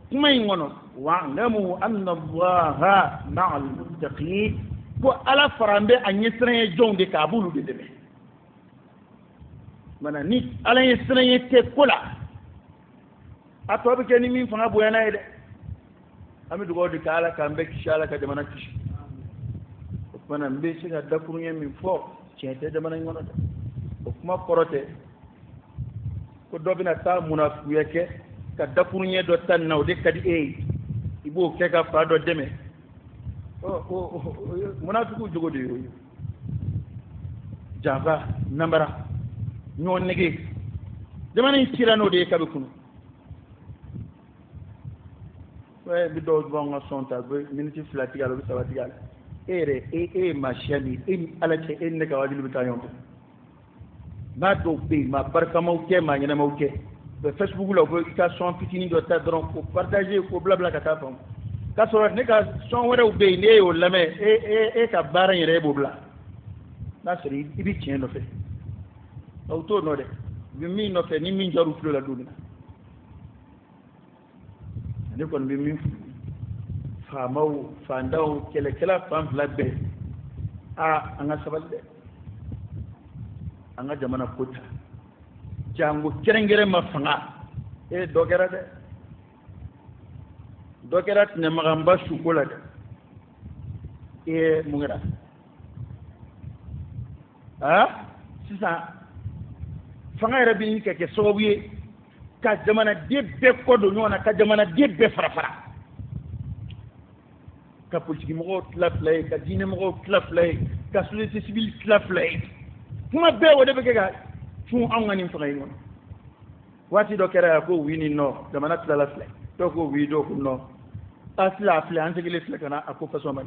kuma in kɔnɔ wa'lamu anna allaha ma'al muttaqin ko ala fara n bɛ a ɲɛsiranɲɛ jɔnw de k'a b'olu de dɛmɛ mana ni ala ɲɛsiranɲɛ tɛ ko la a tɔ bɛ kɛ ni min fanga bonyana ye dɛ an bɛ dugawu de kɛ ala k'an bɛɛ kisi ala ka jamana kisi o kumana n bɛ se ka dakuruɲɛ min fɔ tiɲɛ tɛ jamana in kɔnɔ dɛ o kuma kɔrɔ tɛ ko dɔ bɛna taa munafuya kɛ ka dakuruɲɛ dɔ ta nin na o de ka di e ye i b'o kɛ ka fa dɔ dɛmɛ munafigiw jogo de y'o ye janfa namara ɲɔgɔn nege jamana in cira n'o de ye kabi kunu bi dɔw b'an ka sɔn ta bɛ miniti fila tigɛ a la u bɛ saba tigɛ a la e yɛrɛ e ye maa siya min e ni ala cɛ e ni ne ka wajibi bɛ taa ɲɔgɔn fɛ n'a dɔw bɛ yen maa barikamaw kɛ maa ɲɛnamaw kɛ bɛ Facebook la u bɛ i ka sɔn fitinin dɔ ta dɔrɔn ko partager ko bila ka taa faamu k'a sɔrɔ ne ka sɔn wɛrɛw bɛ yen ne y'o lamɛn e ka baara in yɛrɛ e b'o bila n'a sɔrɔ i bɛ tiɲɛ nɔfɛ aw t'o nɔ dɛ u bɛ min nɔfɛ ni min jar'u tulo la don min na ne kɔni bɛ min faamaw fandaw kɛlɛkɛla fan fila bɛɛ an ka sabali dɛ an ka jamana ko ta jango kerengere ma fanga e dogera de dogera tne magamba shukola de e mungira sisa fanga rabi ke sobiye ka jamana debbe ko do nyona ka jamana debbe farafara ka politique mo tlaflay ka dine mo tlaflay ka société civile tlaflay kuma be wode be ga fu am ngani fagay non wati do kera ko wini no jamana tlaflay to ko wi do ko no asla afla an tegele flakana ako faso man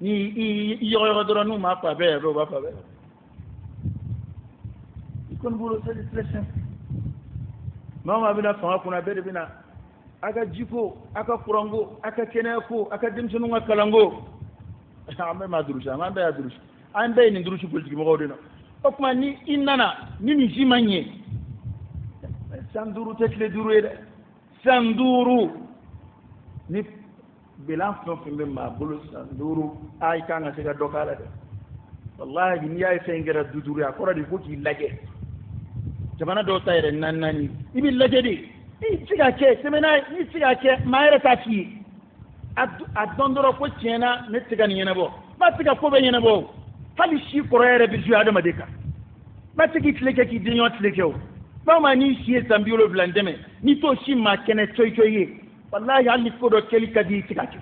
ni yo do no ma pa be do ba pa be ikon bulo sa discretion mama bina fanga kuna be bina aka jiko aka kurango aka keneko aka dimsunu ngakalango ambe madurusha ambe adurusha ambe ni ndurusha politique mo godino okuma ni inana ni jimanye sanduru tekle duruede sanduru ni bilan fo fimbe ma bulu sanduru ay kanga sega dokala de wallahi ni ay fengera duduru akora di ko ki lage jamana do tayre nannani ibi lage di ni tiga ke semena ni tiga ke mayre taki adondoro ko tiena ne tiga ni yenabo ba tiga ko be yenabo hali shi korere bi ju adama deka ba tigi tleke ki dinyo tleke o ba ma ni shi sambiolo blandeme ni to shi ma kene choy choy wallahi hali ko do keli kadi tiga ke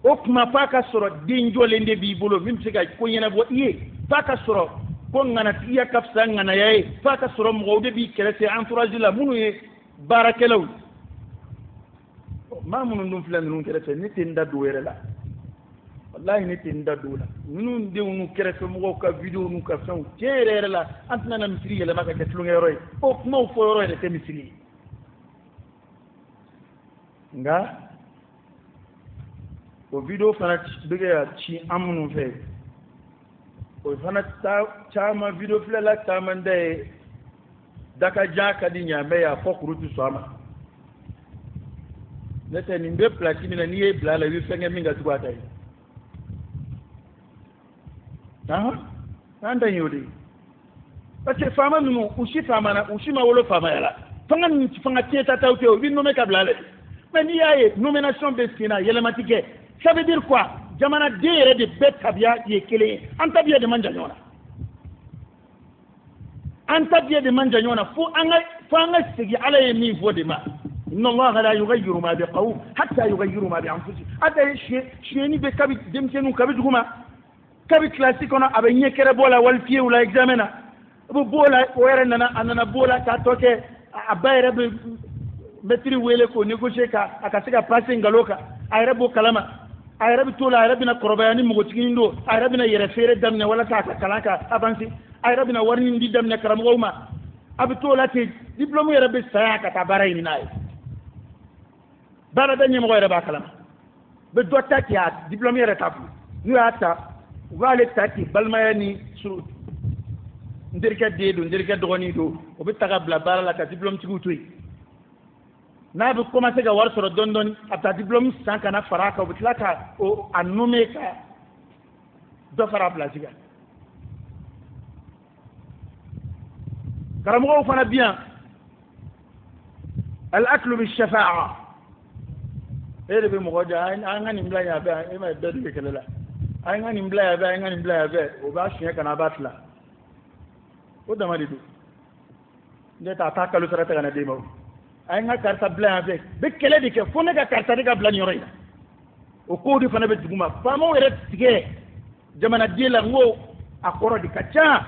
o kuma paka soro dinjole nde bi bolo mim tiga ko yenabo iye paka soro ko ngana tiya kafsa ngana yayi paka soro mo de bi kelese entourage la munu ye barakelaw ma munu ndum flan nun kelese ni tinda duwere la wallahi ni tinda dula nun de nu kelese mo ka video nu ka son tere la antna na misri yele maka ke tlunge roy o mo fo roy de te misri nga o video fana bege ya ci amunu fe o fana chama video flela chama nde daka jaka di nyame ya fokrutu swama nete ni mbe platini na niye blala wi fenge minga tugata yi anda yodi parce fama nu ushi fama na ushi ma wolo fama yala fanga tieta tawte o wi no me ka blala mais ni yaye nomination bestina yelematike ça veut dire quoi jamana deere de betabia ye kele antabia de manja nyona fu anga sigi ala ye mi fode ma inna allaha la yughayyiru ma biqawm hatta yughayyiru ma bi anfusihim ada sheni be kabi demtenu kabi duguma kabi classique ona abe nyekere bola wal fiu la examena bu bola were nana anana bola ta toke abayre be metri wele ko négocier ka akasika passer ngaloka ayre bo kalama ayre bi tola ayre bina korbayani mugo tigindo ayre bina yere fere damne wala ta kalaka avancer ayre bina warni ndi damne karamo ma abi tola te diplôme yere be saya ka tabaray ni nay bara da nyemo yere ba kalama be dotta ki a diplôme yere tafu nu ata wale taki balmayani su ndirka dedo ndirka dogoni do o be taga bla bara la ka diplôme tigutoy na bi commencé ga war soro dondon ata diplôme san kana faraka o bitlaka o annume ka do fara placiga karamo fana bien al aklu bi shafa'a ere be mo goja an ngani mbla ya be e ma be de kelela an ngani mbla ya be o ba shine kana batla o da mali do ne ta ta kalu sara ta kana de mo ay nga karta blanc avec be kele de ke fone ga karta de ga blanc yoro ina o ko di fana be duguma fama were tige jamana dila ngo akoro di kacha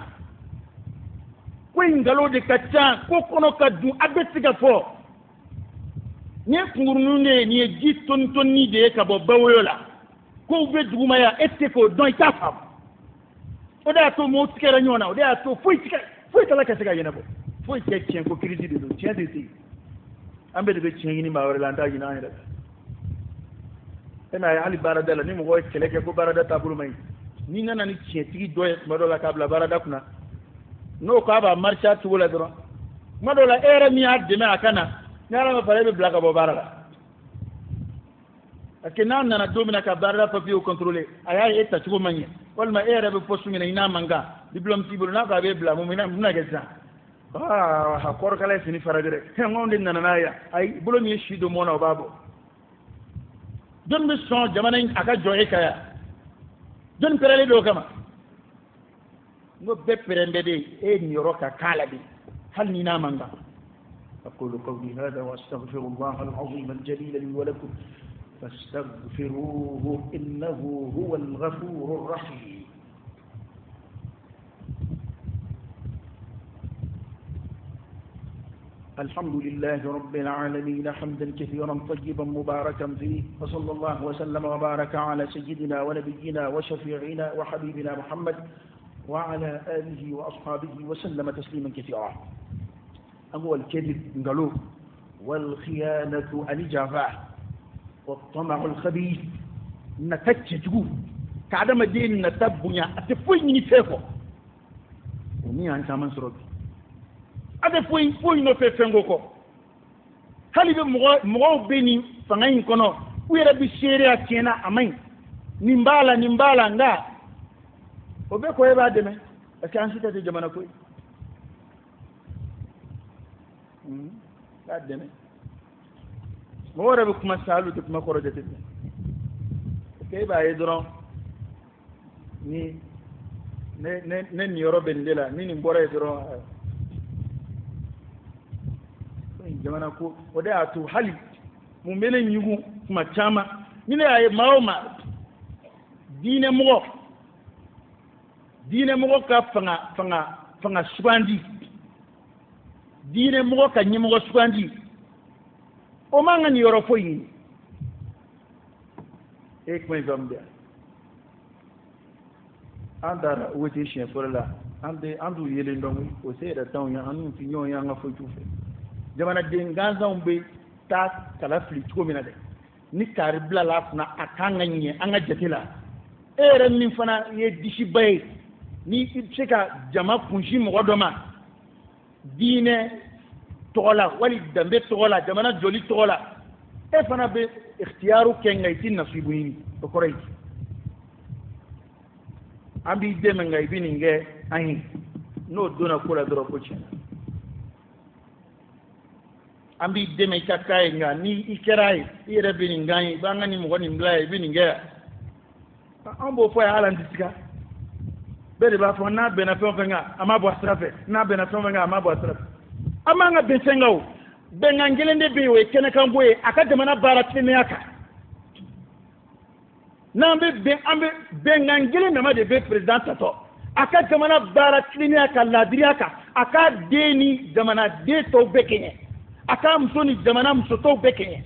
ko ingalo de kacha ko kono ka du abetiga fo ni kungurunu ne ni ji ton ni de ka bo bawola ko be duguma ya ette ko don ita fam o da to mo tikere nyona o da to foi kala ka sega yena bo foi ke tien ko crise de do tien de ambe de be chingini ma wala anda gina ina ena ya ali barada la ni mo ko keleke ko barada tabulu mai ni nana ni chietigi doye madola kabla barada kuna no ko aba marcha tuula dro madola era mi adde me akana nyara ma pare be blaga bo barada akena nana domina ka barada papi o contrôler aya eta tuko manye walma era be postu mina ina manga diplôme tibul na ka be bla mo mina na gesa ha kor kala fini faragere he ngonde nana ya ay bulo mi shido mona babo don be son jamana aka joye kaya don perele do kama ngo be perende de e ni roka kala bi hal ni na manga أقول قولي هذا وأستغفر الله العظيم الجليل لي ولكم فاستغفروه إنه هو الغفور الرحيم الحمد لله رب العالمين حمدا كثيرا طيبا مباركا فيه وصلى الله وسلم وبارك على سيدنا ونبينا وشفيعنا وحبيبنا محمد وعلى آله وأصحابه وسلم تسليما كثيرا أمو الكذب نقالوه والخيانة الجافة والطمع الخبيث نتجتجو كعدم الدين نتبنيا أتفوين نفيفو ومي أنت من سرق أتفوين نفيفنغوكو هل يبقى مغاو بيني فنغين كنو ويربي الشيريا كينا أمين نمبالا نغا وبيكو يبا دمي أكي أنسي تاتي جمانا كوي لا دمي مورا بكما سالو تكما خرجة تبني كيف يدرون ni yoro bendela ni mbora yedrون jamana ko wada atu hali mumbele nyugu kuma chama ni ne ay maoma dine mo ka fanga swandi dine mo ka nyimo swandi o manga ni yoro foyi e ko ngambe andara wote chien forla andu yele ndongu o seeda taw ya anu fi nyon ya nga foyi tufe jamana de nganza umbe ta kala fli ko mina de ni kar bla la funa akanga nye anga jetila ere min fana ye dishi bay ni ibseka jama kunji mo godoma dine tola wali dambe tola jamana joli tola e fana be ikhtiyaru kenga itin nasibu ni to koray ambi deme ngay bininge ayi no dona kula doro ko ci ambi deme takay nga ni ikeray ire bininga ba nga ni mo ni mblay bininge ambo fo ala ndisika bere ba fo na bena fo nga ama bo strafe na bena fo nga ama bo strafe ama nga bensengaw benga ngelende be we kene kan boye aka jamana bara tene aka nambe benga ngele nama de be president tato aka jamana bara tene aka ladriaka aka deni jamana de to bekenye aka msoni jamana msoto bekenye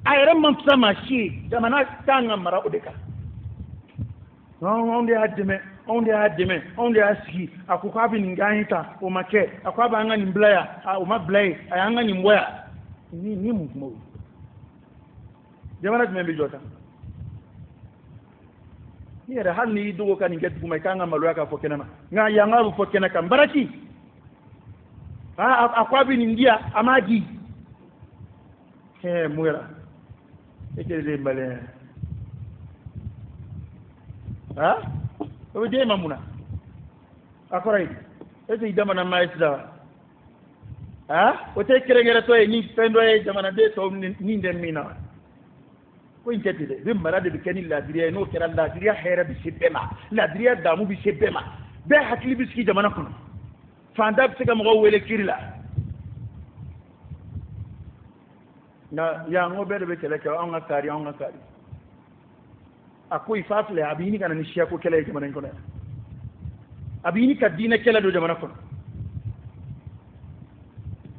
ayere mamsa mashi jamana tanga mara odeka on de aski akuka bi ngahita o make akwa ba ngani mblaya o ma blay ayanga ni mboya ni mo jamana tumembe jota ni era hal ni dugo kan nget kuma kanga malu aka fokena nga yanga bu fokena kan baraki akwa bi ndia amagi muera ekele mbale o de mamuna akoray ese idama na maisda o te kerengere to ni pendo e jamana de to ni ndem mina ko intete de be marade be kenil la diriya no kera la diriya hera bi sebema la diriya damu bi sebema be hakli biski jamana kono fanda be mo wele kirila na ya ngo be kele ka on ngakari akoy fafle abini kana ni shiya ko kele jamana kono abini ka dina kele do jamana kono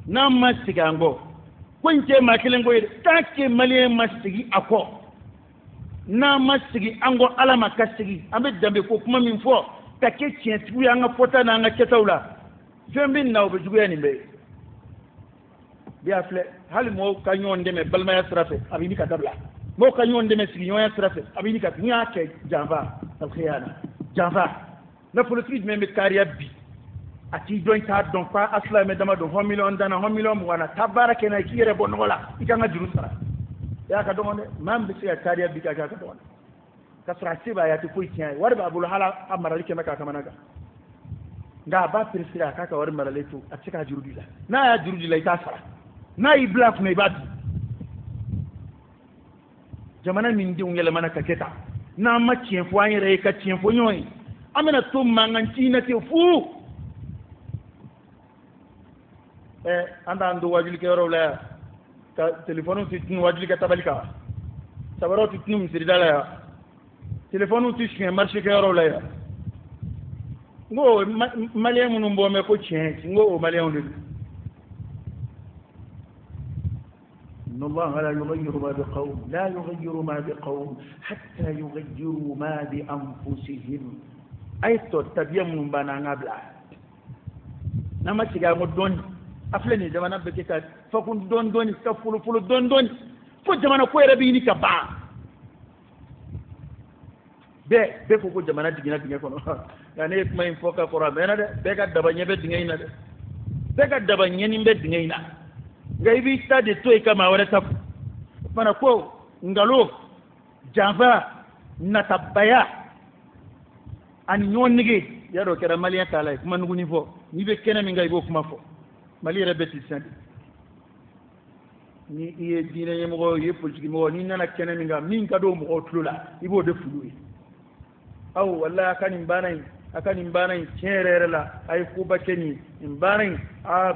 na masiga ngo ko inte makile ngo take maliye masigi ako na masigi ango alama kasigi ambe dambe ko kuma min fo take tientu ya nga fota na nga ketawla fembe na obejugo yani be biafle hali mo kanyon de me balma ya trafe abini ka dabla mo kanyon de me sigi ya trafe abini ka nya ke java al khiyana java na politique me kariya bi ati join ta don pa asla me dama do 1 million dana 1 million wana tabaraka na kire bonola ikanga juru sara ya ka donone mam bi ya kariya bi ka donone kasra siba ya ti ko tiyan war ba bulu hala amara ke maka kamana ga nga ba pirsira kaka war marale to a cika jurudi la na ya jurudi la ita sara na yi black ne ba jamana min di ngela mana ka keta na ma cien fo an yere ka cien fo nyoy amena to manganti na te fu anda ando wajil ke ro la ka telephone ti tin wajil ka tabalika sabaro ti tin misri dala ya telephone ti shi marché ke ro la ya ngo malien mun mbo me ko cien ngo o malien de إن الله لا يغير ما بقوم لا يغير ما بقوم حتى يغيروا ما بأنفسهم أي تبيم من بنا نبلا نما تيجا مدون أفلني زمان بكيكا فكون دون دون كفلو فلو دون دون فجمانا كويرة بيني كبا be ko jamana digina digina kono yani kuma in foka kora mena de be ka dabanye be dingaina de be ka dabanye ni be dingaina gaibi stade to kama wala taf mana ko ngalo java natabaya an nyonnige yaro kera maliya tala kuma nguni fo ni be kena mi ngaibo kuma fo mali rebeti sandi ni iye dina yemo ye politique mo ni nana kena mi ngam min kado mo tulula ibo de fulu aw walla kanim banay cherere la ay kuba keni imbanay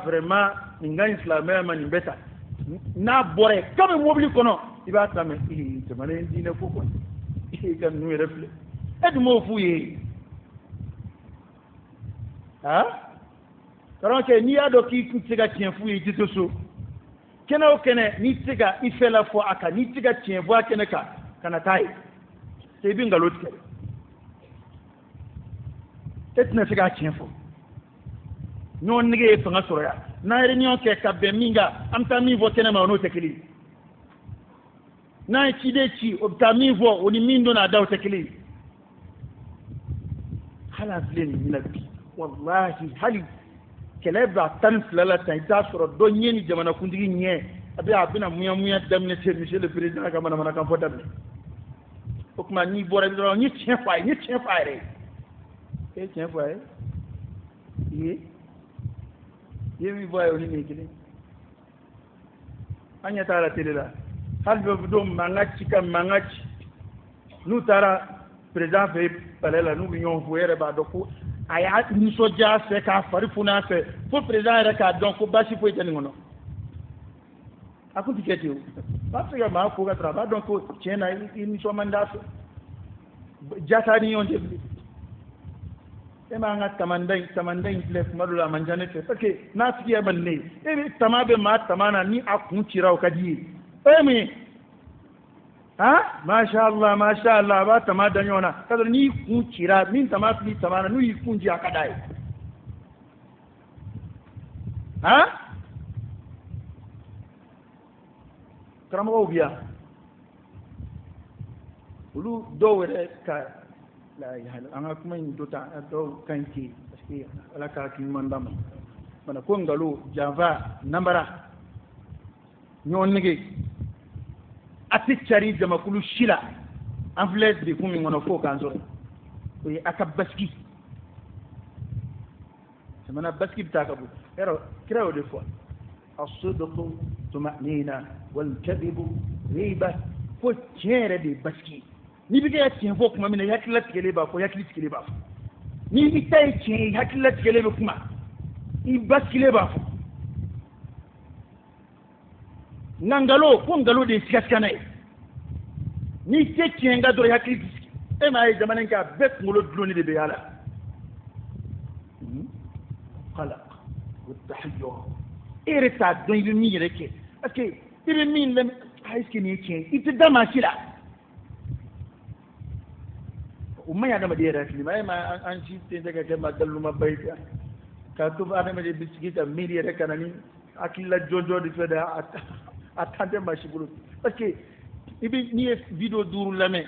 vraiment ninga islamé man beta na bore comme mobili kono iba tame jamane dina ko ko kan nu refle ed mo fuye ha karon ke ni ado ki tiga tien fuye titoso kena o kene ni tiga ifela fo aka ni tiga tien vo kene ka kana tai te bi ngalot ke tetna tiga tien fo non nige fanga soroya na réunion ke kabbe minga amta mi vo kene ma ono tekili na ci de ci obta mi vo oni mindo na daw tekili hala bleni minabi wallahi hali keleba tan flala tan ta soro do nyeni jamana kundigi nye abi abina muya damne c'est monsieur le président ka mana kan fotable okuma ni bora do ni tien fay re e tien fay yemi boy o ni kile anya tara telela hal do mangachi kam mangachi nu tara président fe palela nu union voyere ba do ko aya ni soja se ka fari funa se fo président re ka donc basi po itani ngono aku tiketi o parce que ma ko ga travail donc tiena ni so mandat jata ni on de ema nga tamandai plef madula manjane te parce que na fiya banne e tamabe ma tamana ni akun tiraw kadi emi ha masha Allah ba tamada nyona kadar ni kun tira min tamafli tamana nu yi kun ji akadai ha karamo biya ulu dowere ka la ilaha illa anga kuma in dota do kanki parce que ala ka kin mandama mana ko ngalo java nambara nyon nige ati chari jama kulu shila anfles de kumi ngono fo kan zore o aka baski semana baski bitaka bu ero kirao de fois as-sidq tumanina wal kadhib riba fo tiere de baski ni bi ga tien fo kuma mina yakila tikele ba ko yakili tikele ba ni bi tay tien yakila tikele ba kuma i baskile ba fo nangalo ko ngalo de sigaskanay ni te tien ga do yakili e ma ay jamanen ka bet ngolo droni de be yala khalaq wa tahiyyur irta don yi mi reke parce que ibe min le haiski ni tien ite dama sila umma ya dama dira fili mai ma an ci te daga ke madallu mabaita ka to ba dama de biskita mili reka nani akilla jojo di feda atande mashibulu parce que ibi ni video duru lame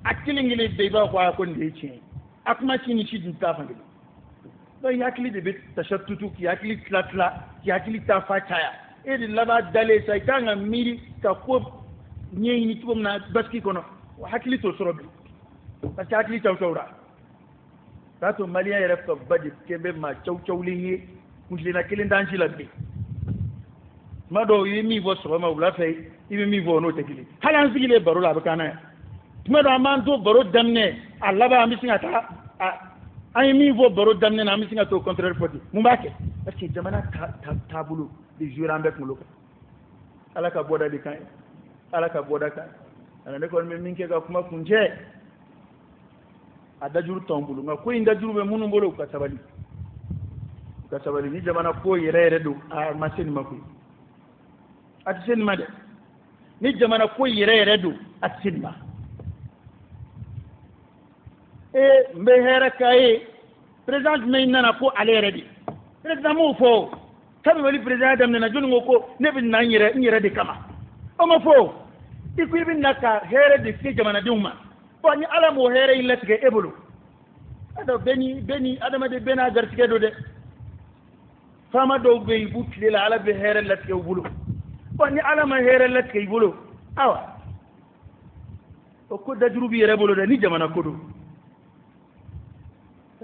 akilingile be ba ko ndi ci akma ci ni ci du ta fa do yakili de bit tashattutu ki yakili tlatla ki yakili ta fa chaya e di laba dale sai kanga miri ka ko nyi ni tubum na baski kono wa hakili to sorobe parce que hakili cawcawra tato malien yɛrɛ fanba de kɛbɛ maa cawcawlen ye kuntilenna kelen t'an si la bilen tuma dɔw i bɛ min fɔ sɔgɔma wula fɛ i bɛ min fɔ n'o tɛ kelen hali an sigilen baro la a bɛ k'an na yan tuma dɔw an b'an to baro daminɛ a laban an bɛ sin ka taa an ye min fɔ baro daminɛ na an bɛ sin ka t'o contraire fɔ ten mun b'a kɛ parce que jamana taabolo de jouer an bɛɛ kunkolo kan ala ka bɔda de kan ye ala ka bɔda kan ana ne kɔni bɛ min kɛ ka kuma kuncɛ a dajuru t'anw bolo nka ko in dajuru bɛ minnu bolo u ka sabali ni jamana ko yɛrɛ yɛrɛ don a ma se nin ma koyi a tɛ se nin ma dɛ ni jamana ko yɛrɛ yɛrɛ don a tɛ se nin ma n bɛ hɛrɛ k'a ye président jumɛn nana ko ale yɛrɛ de président m'o fɔ kabi wali président daminɛna jɔnni ko ko ne bɛ na n yɛrɛ de kama o ma fɔ i ko i bɛ na ka hɛrɛ de se jamanadenw ma bon ni ala m'o hɛrɛ in latigɛ e bolo ado bɛɛ ni adamaden bɛɛ n'a garisɛgɛ don dɛ faama dɔw bɛ yen i b'u tile la ala bɛ hɛrɛ latigɛ u bolo bon ni ala ma hɛrɛ latigɛ i bolo awa o ko dajuru b'i yɛrɛ bolo dɛ ni jamana ko don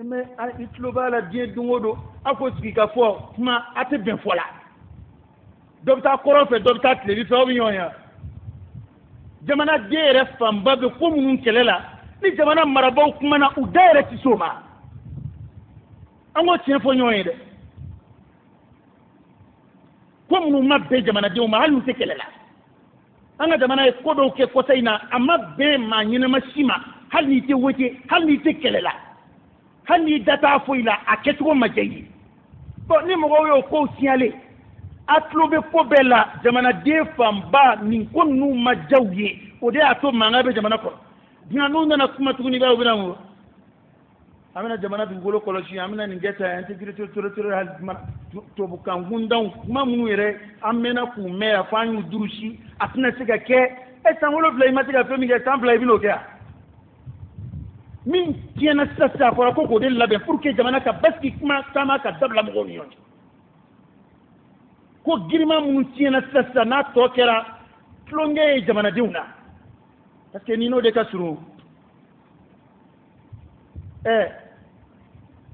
mais i tulo b'a la diɲɛ don o don a ko sigi ka fɔ kuma a tɛ bɛn fɔ la dɔ bɛ taa kɔrɔn fɛ dɔ bɛ taa tilebi fɛ aw bɛ ɲɔgɔn ye jamanaden yɛrɛ fanba bɛ ko minnu kɛlɛ la ni jamana marabaaw kumana u da yɛrɛ tɛ se o ma an k'o tiɲɛ fɔ ɲɔgɔn ye dɛ ko minnu ma bɛn jamanadenw ma hali n'u tɛ kɛlɛ la an ka jamana ye ko dɔw kɛ kɔsa in na a ma bɛn maa ɲɛnama si ma hali n'i tɛ wote hali n'i tɛ kɛlɛ la hali n'i da t'a foyi la a kɛcogo ma diya i ye bon ni mɔgɔw y'o kow signalé a tulo bɛ ko bɛɛ la jamanaden fanba nin ko ninnu ma diya u ye o de y'a to mankan bɛ jamana kɔnɔ nka n'u nana kuma tuguni i b'a ye u bɛ na mun an bɛna jamana dugukolo kɔlɔsi an bɛna nin kɛ tan intégrité territoriale tubabukan kundanw kuma minnu yɛrɛ an mɛnna k'u mɛn yan fo an y'u durusi a tɛna se ka kɛ san 7 i ma se ka fɛn min kɛ san 2 i bɛn'o kɛ yan min tiɲɛna sisan a fɔra ko k'o de labɛn pour que jamana ka basigi kuma caman ka dabila mɔgɔw ni ɲɔgɔn cɛ ko girima minnu tiɲɛna sisan n'a tɔ kɛra tulonkɛ ye jamanadenw na parce que ni n'o de ka surun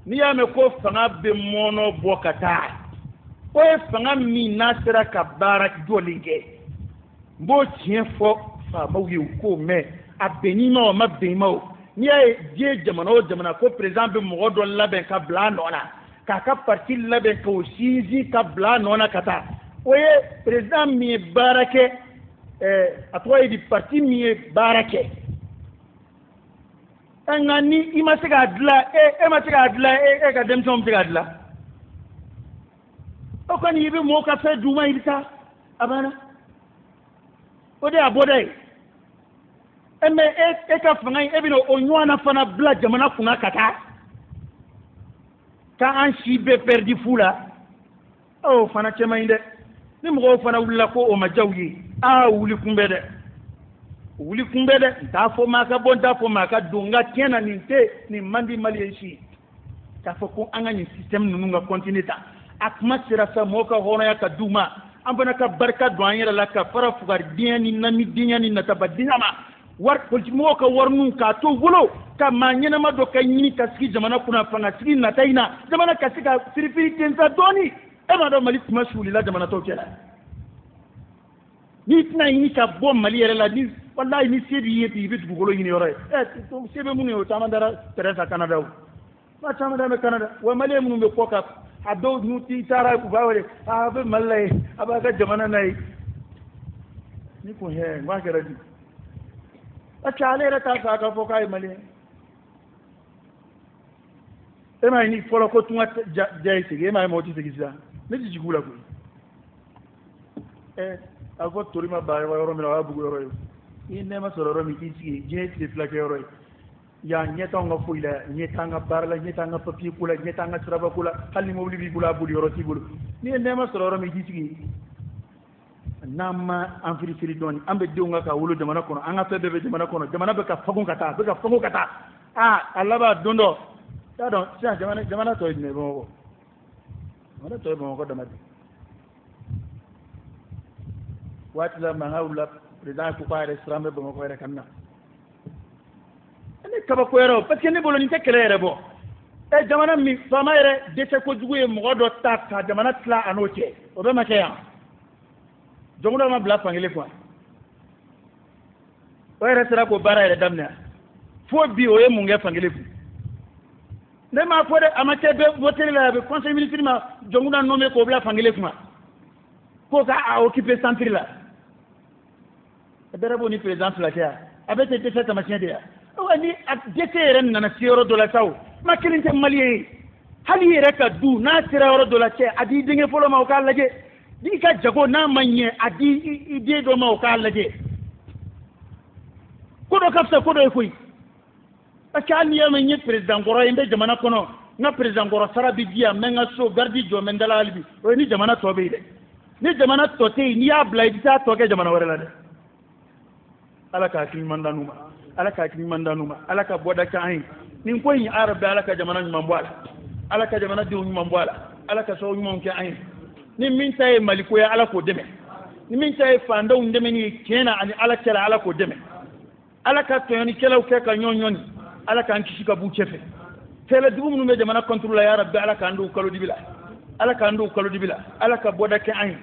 n'i y'a mɛn ko fanga bɛ mɔnɔ bɔ ka taa o ye fanga min n'a sera ka baara jɔlen kɛ n b'o tiɲɛ fɔ faamaw ye u k'o mɛn a bɛn ma o ma bɛn ma o n'i y'a ye diɲɛ jamana o jamana ko président bɛ mɔgɔ dɔ labɛn ka bila a nɔ na k'a ka parti labɛn k'o sinsin ka bila a nɔ na ka taa o ye président min ye baara kɛ a tɔgɔ ye di parti min ye baara kɛ nka ni i ma se k'a dilan e ma se k'a dilan e ka denmisɛnw bɛ se k'a dilan o kɔni i bɛ mɔgɔw ka fɛn d'u ma i bɛ taa a banna o de y'a bɔda ye mais e ka fanga in e bɛna o ɲɔgɔnna fana bila jamana kunna ka taa k'an si bɛɛ pɛridi fu la o fana cɛ man ɲi dɛ ni mɔgɔw fana wulila ko o ma diya u ye wuli kun bɛ dɛ wuli kun bɛ dɛ n t'a fɔ maa ka bɔ n t'a fɔ maa ka don nka tiɲɛ na nin tɛ nin man di maliyɛn si ye k'a fɔ ko an ka nin système ninnu ka continuer ta a kuma sera sa mɔgɔw ka hɔrɔnya ka d'u ma an fana ka barika don an yɛrɛ la ka fara fugaridenya ni namidenya ni natabadenya ma wari politikimɔgɔw ka wariniw k'a to u bolo ka maa ɲɛnama dɔ ka ɲini ka sigi jamana kunna fanga sigi nata in na jamana ka se ka firifiri tensa dɔɔni e m'a dɔn mali kuma suulila jamana tɔw cɛla n'i tɛna ɲini ka bɔ mali yɛrɛ la ni walayi ni se b'i ye bi i bɛ dugukolo ɲini yɔrɔ ye se bɛ minnu ye o caman dara tɛrɛsa kanada o ma caman dara bɛ kanada wa maliyɛn minnu bɛ kɔ kan a dɔw n'u t'i taara u b'a wele a bɛ mali la ye a b'a ka jamana na ye ni ko n k'a kɛra di parce que ale yɛrɛ t'a fɛ a ka fɔ k'a ye maliyɛn e m'a ye ni fɔlɔ ko tunga ja ye segin e m'a ye mɔgɔ tɛ segin sisan ne tɛ jigin u la koyi a fɔ tori ma ba yɔrɔ min na o y'a bugu yɔrɔ ye i ye nɛɛma sɔrɔ yɔrɔ min k'i sigi diɲɛ ye tile fila kɛ yɔrɔ ye yan ɲɛ t'anw ka foyi la ɲɛ t'an ka baara la ɲɛ t'an ka papiye ko la ɲɛ t'an ka siraba ko la hali ni mobili b'i bolo a boli yɔrɔ t'i bolo n'i ye nɛɛma sɔrɔ yɔrɔ min k'i sigi n'an ma an firifiri dɔɔnin an bɛ denw ka wolo jamana kɔnɔ an ka fɛn bɛɛ bɛ jamana kɔnɔ jamana bɛ ka fagun ka taa a bɛ ka fagun ka taa a laban don dɔ t'a dɔn sisan jamana tɔ ye jumɛn ye bamakɔ jamana tɔ ye bamakɔ dama de waati la mankan wulila président ko k'a yɛrɛ siran bɛ bamakɔ yɛrɛ kan na ne kaba ko yɛrɛ parce que ne bolo nin tɛ kɛlɛ yɛrɛ bɔ jamana min faama yɛrɛ dɛsɛ kojugu ye mɔgɔ dɔ ta ka jamana tila a n'o cɛ o bɛ ma kɛ yan jɔnko dɔ ma bila fankelen quoi o yɛrɛ sera k'o baara yɛrɛ daminɛ fo bi o ye mun kɛ fankelen kun ne m'a fɔ dɛ a ma kɛ bɛ voter la a bɛ conseil ministre ma jɔnko dɔ nommé k'o bila fankelen kun ko k'a occupé centre la a bɛrɛ b'o ni président fila cɛ yan a bɛ tɛ dɛsɛ tamasiyɛn de yan ni a dɛsɛ yɛrɛ nana se yɔrɔ dɔ la sa o ma kelen tɛ maliyɛn ye hali yɛrɛ ka du n'a sera yɔrɔ dɔ la cɛ a di denkɛ fɔlɔ ma o k'a lajɛ n'i ka jago n'a ma ɲɛ a di i den dɔ ma o k'a lajɛ ko dɔ ka fisa ko dɔ ye koyi parce que hali n'i y'a mɛn n ye président kɔrɔ ye n bɛ jamana kɔnɔ n ka président kɔrɔ sara bɛ di yan n bɛ n ka so garidi jɔ n bɛ n dala hali bi o ye ni jamana tɔ bɛ yen dɛ ni jamana tɔ tɛ yen n'i y'a bila i bɛ taa tɔ kɛ jamana wɛrɛ la dɛ ala ka hakili ɲuman d'an ma ala ka hakili ɲuman d'an ma ala ka bɔda kɛ an ye nin ko in arabe ala ka jamana ɲuman bɔ a la ala ka jamana denw ɲuman bɔ a la ala ka sababu ɲumanw kɛ an ye ni min ta ye maliko ye ala k'o dɛmɛ ni min ta ye fandenw dɛmɛni ye tiɲɛ na ani ala cɛla ala k'o dɛmɛ ala ka tɔɲɔnikɛlaw kɛ ka ɲɔn ɲɔni ala k'an kisi ka b'u cɛ fɛ fɛɛrɛdugu minnu bɛ jamana kɔntorol la ya rabbi ala k'an don kalodibi la ala k'an don kalodibi la ala ka bɔda kɛ an ye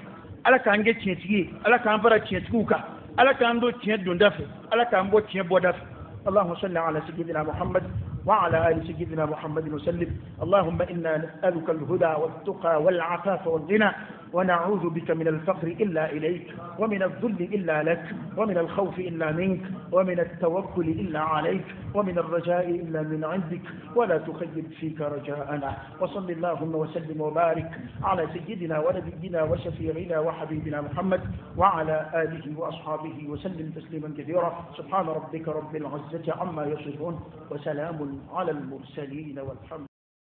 ala k'an kɛ tiɲɛtigi ye ala k'an fara tiɲɛtigiw kan ala k'an don tiɲɛ donda fɛ ala k'an bɔ tiɲɛ bɔda fɛ اللهم صل على سيدنا محمد وعلى آل سيدنا محمد وسلم اللهم إنا نسألك الهدى والتقى والعفاف والغنى ونعوذ بك من الفقر إلا إليك ومن الذل إلا لك ومن الخوف إلا منك ومن التوكل إلا عليك ومن الرجاء إلا من عندك ولا تخيب فيك رجاءنا وصل اللهم وسلم وبارك على سيدنا ونبينا وشفيعنا وحبيبنا محمد وعلى آله وأصحابه وسلم تسليما كثيرا سبحان ربك رب العزة عما يصفون وسلام على المرسلين والحمد